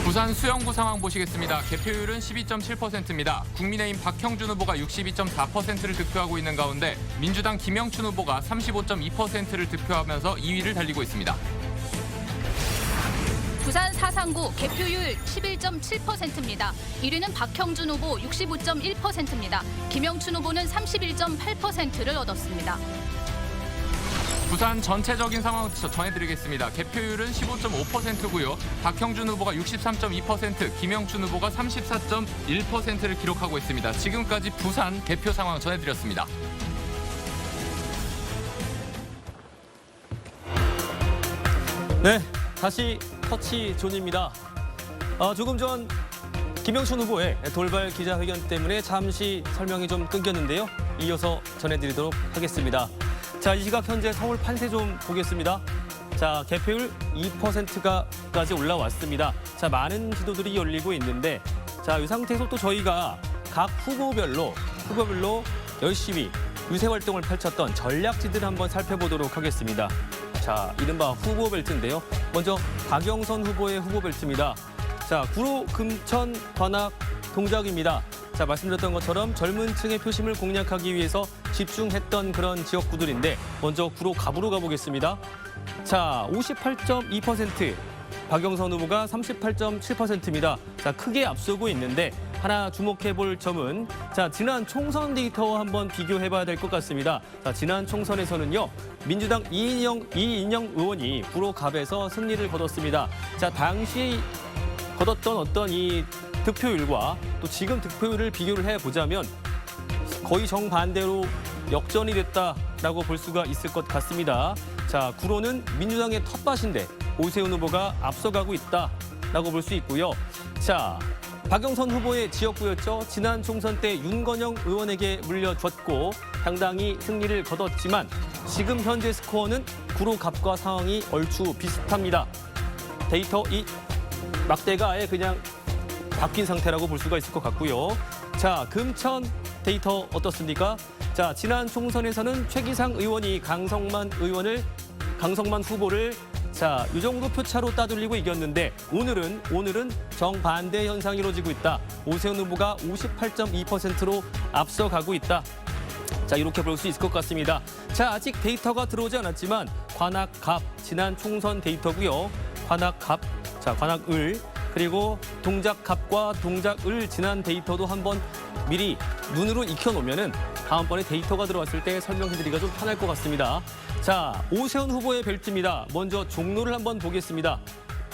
부산 수영구 상황 보시겠습니다. 개표율은 12.7%입니다. 국민의힘 박형준 후보가 62.4%를 득표하고 있는 가운데 민주당 김영춘 후보가 35.2%를 득표하면서 2위를 달리고 있습니다. 부산 사상구 개표율 11.7%입니다. 1위는 박형준 후보 65.1%입니다. 김영춘 후보는 31.8%를 얻었습니다. 부산 전체적인 상황 전해드리겠습니다. 개표율은 15.5%고요. 박형준 후보가 63.2%, 김영춘 후보가 34.1%를 기록하고 있습니다. 지금까지 부산 개표 상황 전해드렸습니다. 네, 다시 터치존입니다. 조금 전 김영춘 후보의 돌발 기자회견 때문에 잠시 설명이 좀 끊겼는데요. 이어서 전해드리도록 하겠습니다. 자, 이 시각 현재 서울 판세 좀 보겠습니다. 자, 개표율 2%까지 올라왔습니다. 자, 많은 지도들이 열리고 있는데, 자, 이 상태에서 또 저희가 각 후보별로 열심히 유세 활동을 펼쳤던 전략지들 한번 살펴보도록 하겠습니다. 자, 이른바 후보 벨트인데요. 먼저 박영선 후보의 후보 벨트입니다. 자, 구로, 금천, 관악, 동작입니다. 자, 말씀드렸던 것처럼 젊은 층의 표심을 공략하기 위해서 집중했던 그런 지역구들인데, 먼저 구로 갑으로 가보겠습니다. 자, 58.2%, 박영선 후보가 38.7%입니다. 자, 크게 앞서고 있는데 하나 주목해볼 점은, 자, 지난 총선 데이터와 한번 비교해봐야 될 것 같습니다. 자, 지난 총선에서는요, 민주당 이인영 의원이 구로 갑에서 승리를 거뒀습니다. 자, 당시 거뒀던 어떤 이 득표율과 또 지금 득표율을 비교를 해보자면 거의 정반대로 역전이 됐다라고 볼 수가 있을 것 같습니다. 자, 구로는 민주당의 텃밭인데 오세훈 후보가 앞서가고 있다라고 볼 수 있고요. 자, 박영선 후보의 지역구였죠. 지난 총선 때 윤건영 의원에게 물려줬고 상당히 승리를 거뒀지만 지금 현재 스코어는 구로 갑과 상황이 얼추 비슷합니다. 데이터 이 막대가 아예 그냥 바뀐 상태라고 볼 수가 있을 것 같고요. 자, 금천 데이터 어떻습니까? 자, 지난 총선에서는 최기상 의원이 강성만 후보를 자, 이 정도 표차로 따돌리고 이겼는데 오늘은 정반대 현상이 이루어지고 있다. 오세훈 후보가 58.2%로 앞서가고 있다. 자, 이렇게 볼 수 있을 것 같습니다. 자, 아직 데이터가 들어오지 않았지만 관악갑 지난 총선 데이터고요. 관악갑, 자, 관악을 그리고 동작갑과 동작을 지난 데이터도 한번 미리 눈으로 익혀놓으면은 다음번에 데이터가 들어왔을 때 설명해드리기가 좀 편할 것 같습니다. 자, 오세훈 후보의 벨트입니다. 먼저 종로를 한번 보겠습니다.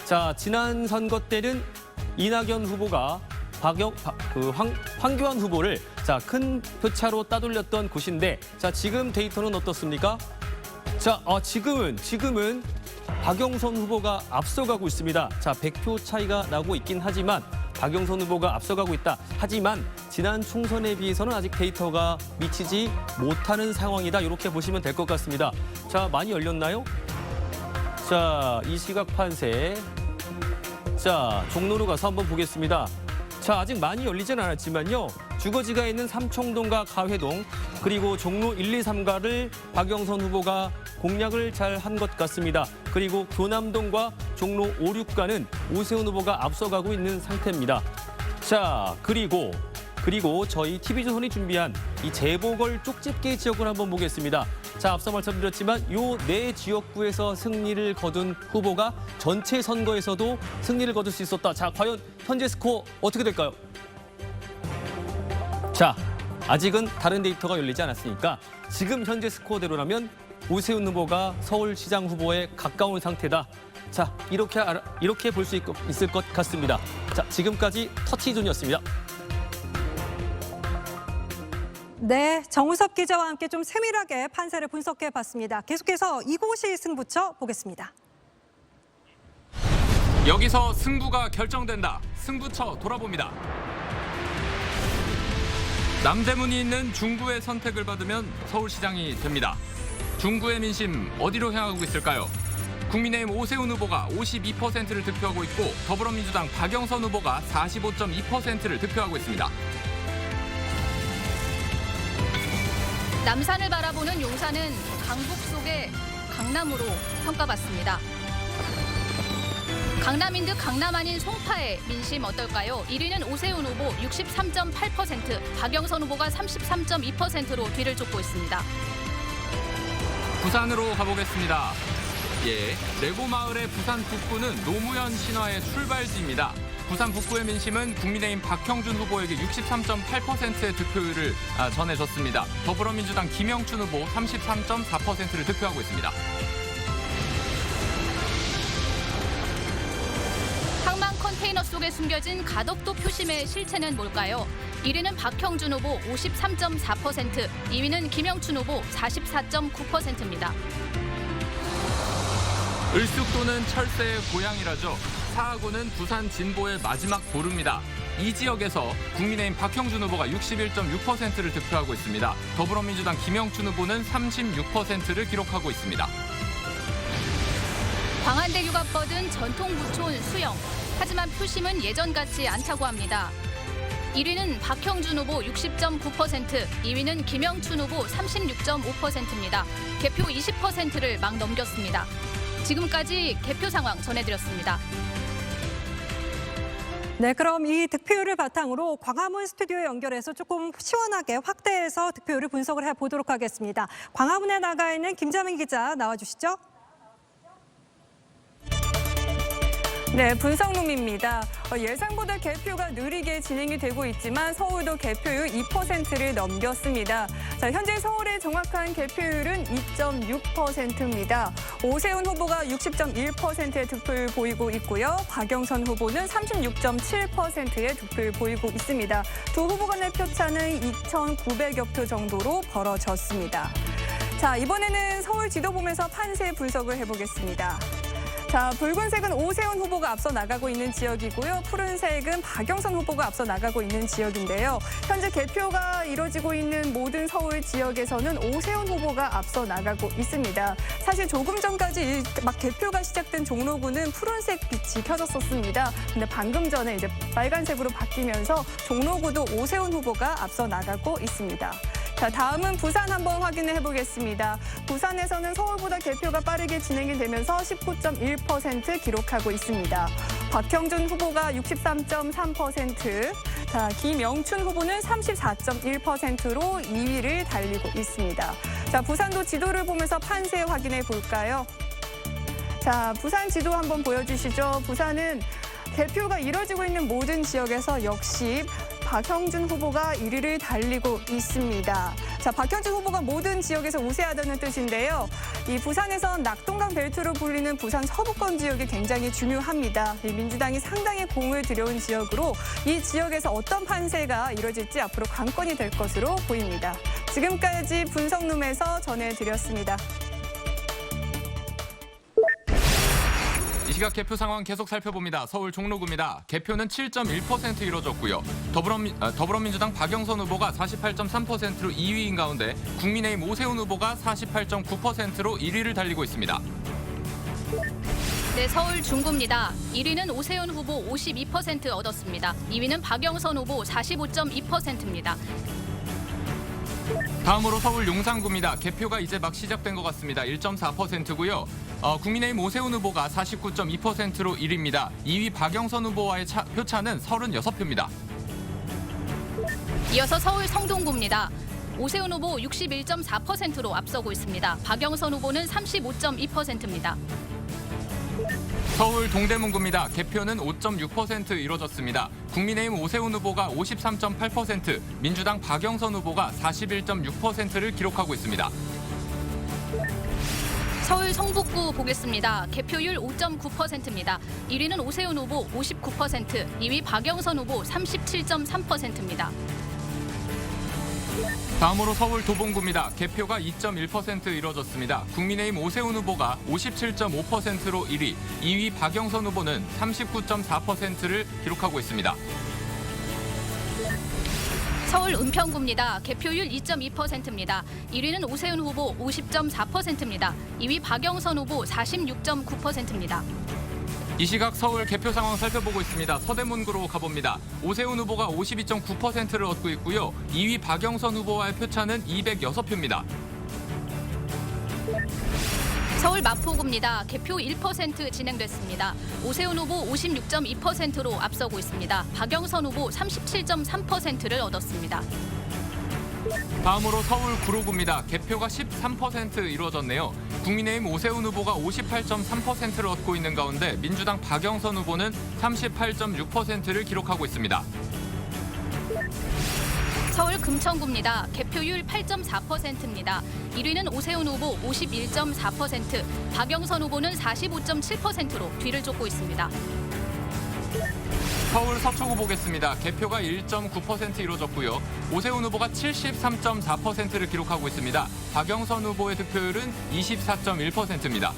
자, 지난 선거 때는 이낙연 후보가 황교안 후보를 자, 큰 표차로 따돌렸던 곳인데, 자, 지금 데이터는 어떻습니까? 자, 지금은 박영선 후보가 앞서가고 있습니다. 자, 100표 차이가 나고 있긴 하지만 박영선 후보가 앞서가고 있다. 하지만 지난 총선에 비해서는 아직 데이터가 미치지 못하는 상황이다. 이렇게 보시면 될 것 같습니다. 자, 많이 열렸나요? 자, 이 시각 판세. 자, 종로로 가서 한번 보겠습니다. 자, 아직 많이 열리진 않았지만요. 주거지가 있는 삼청동과 가회동 그리고 종로 1, 2, 3가를 박영선 후보가 공략을 잘 한 것 같습니다. 그리고 교남동과 종로 5, 6가는 오세훈 후보가 앞서가고 있는 상태입니다. 자, 그리고 저희 TV조선이 준비한 이 재보궐 쪽집게 지역을 한번 보겠습니다. 자, 앞서 말씀드렸지만 요 네 지역구에서 승리를 거둔 후보가 전체 선거에서도 승리를 거둘 수 있었다. 자, 과연 현재 스코어 어떻게 될까요? 자, 아직은 다른 데이터가 열리지 않았으니까 지금 현재 스코어대로라면 오세훈 후보가 서울시장 후보에 가까운 상태다. 자, 이렇게 볼 수 있을 것 같습니다. 자, 지금까지 터치존이었습니다. 네, 정우섭 기자와 함께 좀 세밀하게 판세를 분석해봤습니다. 계속해서 이곳이 승부처 보겠습니다. 여기서 승부가 결정된다. 승부처 돌아봅니다. 남대문이 있는 중구의 선택을 받으면 서울시장이 됩니다. 중구의 민심 어디로 향하고 있을까요? 국민의힘 오세훈 후보가 52%를 득표하고 있고 더불어민주당 박영선 후보가 45.2%를 득표하고 있습니다. 남산을 바라보는 용산은 강북 속의 강남으로 평가받습니다. 강남인 듯 강남 아닌 송파의 민심 어떨까요? 1위는 오세훈 후보 63.8%, 박영선 후보가 33.2%로 뒤를 쫓고 있습니다. 부산으로 가보겠습니다. 예, 레고마을의 부산 북구는 노무현 신화의 출발지입니다. 부산 북구의 민심은 국민의힘 박형준 후보에게 63.8%의 득표율을 전해줬습니다. 더불어민주당 김영춘 후보 33.4%를 득표하고 있습니다. 항만 컨테이너 속에 숨겨진 가덕도 표심의 실체는 뭘까요? 1위는 박형준 후보 53.4%, 2위는 김영춘 후보 44.9%입니다. 을숙도는 철새의 고향이라죠. 사하구는 부산 진보의 마지막 보루입니다. 이 지역에서 국민의힘 박형준 후보가 61.6%를 득표하고 있습니다. 더불어민주당 김영춘 후보는 36%를 기록하고 있습니다. 광안대교가 뻗은 전통 부촌 수영. 하지만 표심은 예전 같지 않다고 합니다. 1위는 박형준 후보 60.9%, 2위는 김영춘 후보 36.5%입니다. 개표 20%를 막 넘겼습니다. 지금까지 개표 상황 전해드렸습니다. 네, 그럼 이 득표율을 바탕으로 광화문 스튜디오 연결해서 조금 시원하게 확대해서 득표율을 분석을 해보도록 하겠습니다. 광화문에 나가 있는 김자민 기자 나와주시죠. 네, 분석룸입니다. 예상보다 개표가 느리게 진행이 되고 있지만 서울도 개표율 2%를 넘겼습니다. 자, 현재 서울의 정확한 개표율은 2.6%입니다. 오세훈 후보가 60.1%의 득표를 보이고 있고요. 박영선 후보는 36.7%의 득표를 보이고 있습니다. 두 후보 간의 표차는 2,900여 표 정도로 벌어졌습니다. 자, 이번에는 서울 지도 보면서 판세 분석을 해보겠습니다. 자, 붉은색은 오세훈 후보가 앞서 나가고 있는 지역이고요. 푸른색은 박영선 후보가 앞서 나가고 있는 지역인데요. 현재 개표가 이뤄지고 있는 모든 서울 지역에서는 오세훈 후보가 앞서 나가고 있습니다. 사실 조금 전까지 막 개표가 시작된 종로구는 푸른색 빛이 켜졌었습니다. 근데 방금 전에 이제 빨간색으로 바뀌면서 종로구도 오세훈 후보가 앞서 나가고 있습니다. 자, 다음은 부산 한번 확인을 해보겠습니다. 부산에서는 서울보다 개표가 빠르게 진행이 되면서 19.1% 기록하고 있습니다. 박형준 후보가 63.3%, 자, 김영춘 후보는 34.1%로 2위를 달리고 있습니다. 자, 부산도 지도를 보면서 판세 확인해 볼까요? 자, 부산 지도 한번 보여주시죠. 부산은 개표가 이뤄지고 있는 모든 지역에서 역시 박형준 후보가 1위를 달리고 있습니다. 자, 박형준 후보가 모든 지역에서 우세하다는 뜻인데요. 이 부산에선 낙동강 벨트로 불리는 부산 서부권 지역이 굉장히 중요합니다. 이 민주당이 상당히 공을 들여온 지역으로 이 지역에서 어떤 판세가 이뤄질지 앞으로 관건이 될 것으로 보입니다. 지금까지 분석룸에서 전해드렸습니다. 이 시각 개표 상황 계속 살펴봅니다. 서울 종로구입니다. 개표는 7.1% 이뤄졌고요. 더불어민주당 박영선 후보가 48.3%로 2위인 가운데 국민의힘 오세훈 후보가 48.9%로 1위를 달리고 있습니다. 네, 서울 중구입니다. 1위는 오세훈 후보 52% 얻었습니다. 2위는 박영선 후보 45.2%입니다. 다음으로 서울 용산구입니다. 개표가 이제 막 시작된 것 같습니다. 1.4%고요. 국민의힘 오세훈 후보가 49.2%로 1위입니다. 2위 박영선 후보와의 표차는 36표입니다. 이어서 서울 성동구입니다. 오세훈 후보 61.4%로 앞서고 있습니다. 박영선 후보는 35.2%입니다. 서울 동대문구입니다. 개표는 5.6% 이뤄졌습니다. 국민의힘 오세훈 후보가 53.8%, 민주당 박영선 후보가 41.6%를 기록하고 있습니다. 서울 성북구 보겠습니다. 개표율 5.9%입니다. 1위는 오세훈 후보 59%, 2위 박영선 후보 37.3%입니다. 다음으로 서울 도봉구입니다. 개표가 2.1% 이뤄졌습니다. 국민의힘 오세훈 후보가 57.5%로 1위, 2위 박영선 후보는 39.4%를 기록하고 있습니다. 서울 은평구입니다. 개표율 2.2%입니다. 1위는 오세훈 후보 50.4%입니다. 2위 박영선 후보 46.9%입니다. 이 시각 서울 개표 상황 살펴보고 있습니다. 서대문구로 가봅니다. 오세훈 후보가 52.9%를 얻고 있고요. 2위 박영선 후보와의 표차는 206표입니다. 서울 마포구입니다. 개표 1% 진행됐습니다. 오세훈 후보 56.2%로 앞서고 있습니다. 박영선 후보 37.3%를 얻었습니다. 다음으로 서울 구로구입니다. 개표가 13% 이루어졌네요. 국민의힘 오세훈 후보가 58.3%를 얻고 있는 가운데 민주당 박영선 후보는 38.6%를 기록하고 있습니다. 서울 금천구입니다. 개표율 8.4%입니다. 1위는 오세훈 후보 51.4%, 박영선 후보는 45.7%로 뒤를 쫓고 있습니다. 서울 서초구 보겠습니다. 개표가 1.9% 이루어졌고요. 오세훈 후보가 73.4%를 기록하고 있습니다. 박영선 후보의 득표율은 24.1%입니다.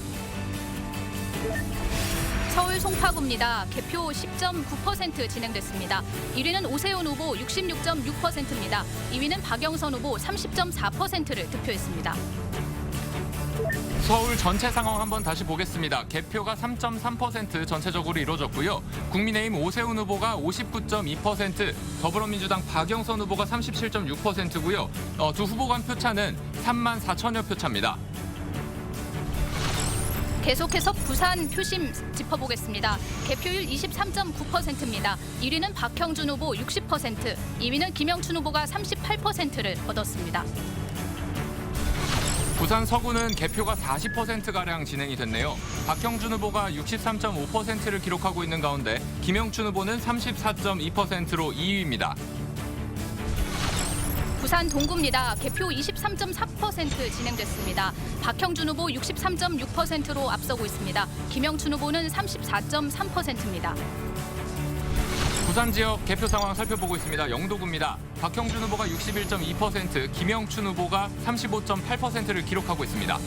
서울 송파구입니다. 개표 10.9% 진행됐습니다. 1위는 오세훈 후보 66.6%입니다. 2위는 박영선 후보 30.4%를 득표했습니다. 서울 전체 상황 한번 다시 보겠습니다. 개표가 3.3% 전체적으로 이루어졌고요. 국민의힘 오세훈 후보가 59.2%, 더불어민주당 박영선 후보가 37.6%고요. 두 후보 간 표차는 3만 4천여 표 차입니다. 계속해서 부산 표심 짚어보겠습니다. 개표율 23.9%입니다. 1위는 박형준 후보 60%, 2위는 김영춘 후보가 38%를 얻었습니다. 부산 서구는 개표가 40%가량 진행이 됐네요. 박형준 후보가 63.5%를 기록하고 있는 가운데 김영춘 후보는 34.2%로 2위입니다. 부산 동구입니다. 개표 23.4% 진행됐습니다. 박형준 후보 63.6%로 앞서고 있습니다. 김영춘 후보는 34.3%입니다. 부산 지역 개표 상황 살펴보고 있습니다. 영도구입니다. 박형준 후보가 61.2%, 김영춘 후보가 35.8%를 기록하고 있습니다.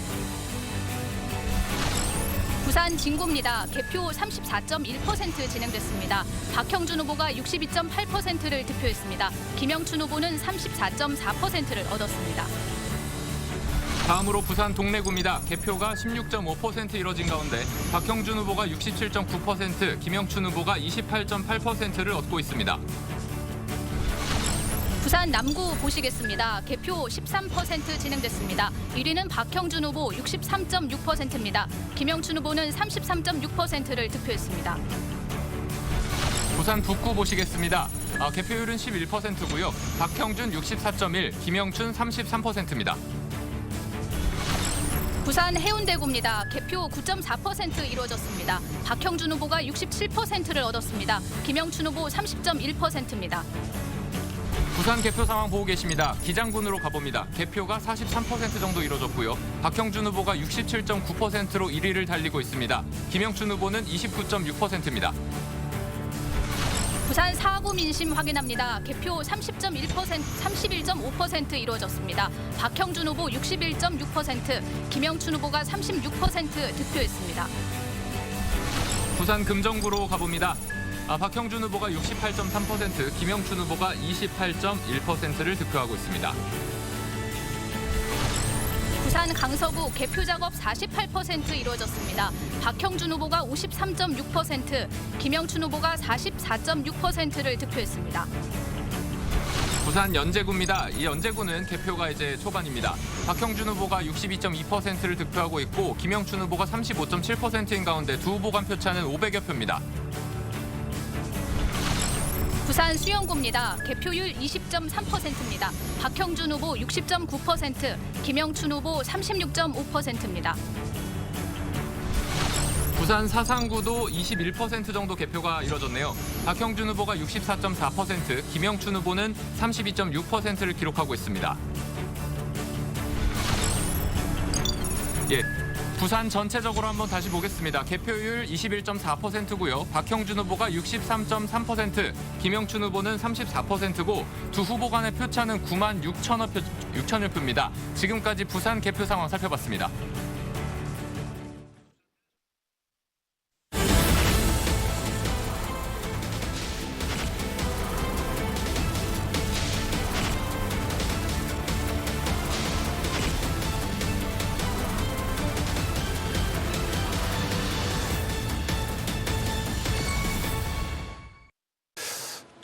부산 진구입니다. 개표 34.1% 진행됐습니다. 박형준 후보가 62.8%를 득표했습니다. 김영춘 후보는 34.4%를 얻었습니다. 다음으로 부산 동래구입니다. 개표가 16.5% 이뤄진 가운데 박형준 후보가 67.9%, 김영춘 후보가 28.8%를 얻고 있습니다. 부산 남구 보시겠습니다. 개표 13% 진행됐습니다. 1위는 박형준 후보 63.6%입니다. 김영춘 후보는 33.6%를 득표했습니다. 부산 북구 보시겠습니다. 개표율은 11%고요. 박형준 64.1, 김영춘 33%입니다. 부산 해운대구입니다. 개표 9.4% 이루어졌습니다. 박형준 후보가 67%를 얻었습니다. 김영춘 후보 30.1%입니다. 부산 개표 상황 보고 계십니다. 기장군으로 가봅니다. 개표가 43% 정도 이루어졌고요. 박형준 후보가 67.9%로 1위를 달리고 있습니다. 김영춘 후보는 29.6%입니다. 부산 4구 민심 확인합니다. 개표 31.5% 이루어졌습니다. 박형준 후보 61.6%, 김영춘 후보가 36% 득표했습니다. 부산 금정구로 가봅니다. 박형준 후보가 68.3%, 김영춘 후보가 28.1%를 득표하고 있습니다. 부산 강서구 개표 작업 48% 이루어졌습니다. 박형준 후보가 53.6%, 김영춘 후보가 44.6%를 득표했습니다. 부산 연제구입니다. 이 연제구는 개표가 이제 초반입니다. 박형준 후보가 62.2%를 득표하고 있고 김영춘 후보가 35.7%인 가운데 두 후보 간 표차는 500여 표입니다. 부산 수영구입니다. 개표율 20.3%입니다. 박형준 후보 60.9%, 김영춘 후보 36.5%입니다. 부산 사상구도 21% 정도 개표가 이뤄졌네요. 박형준 후보가 64.4%, 김영춘 후보는 32.6%를 기록하고 있습니다. 예. 부산 전체적으로 한번 다시 보겠습니다. 개표율 21.4%고요. 박형준 후보가 63.3%, 김영춘 후보는 34%고 두 후보 간의 표차는 9만 6천여 표입니다. 지금까지 부산 개표 상황 살펴봤습니다.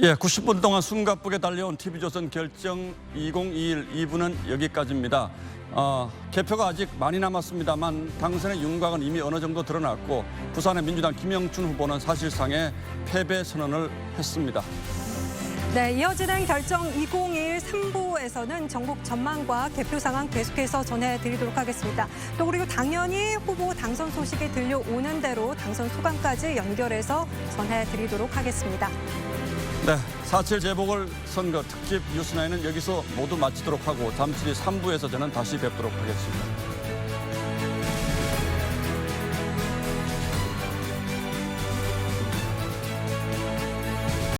예, 90분 동안 숨가쁘게 달려온 TV조선 결정 2021 2부는 여기까지입니다. 개표가 아직 많이 남았습니다만 당선의 윤곽은 이미 어느 정도 드러났고 부산의 민주당 김영춘 후보는 사실상의 패배 선언을 했습니다. 네, 이어지는 결정 2021 3부에서는 전국 전망과 개표 상황 계속해서 전해드리도록 하겠습니다. 또 그리고 당연히 후보 당선 소식이 들려오는 대로 당선 소감까지 연결해서 전해드리도록 하겠습니다. 네, 4.7 재보궐선거 특집 뉴스9는 여기서 모두 마치도록 하고 잠시 뒤 3부에서 저는 다시 뵙도록 하겠습니다.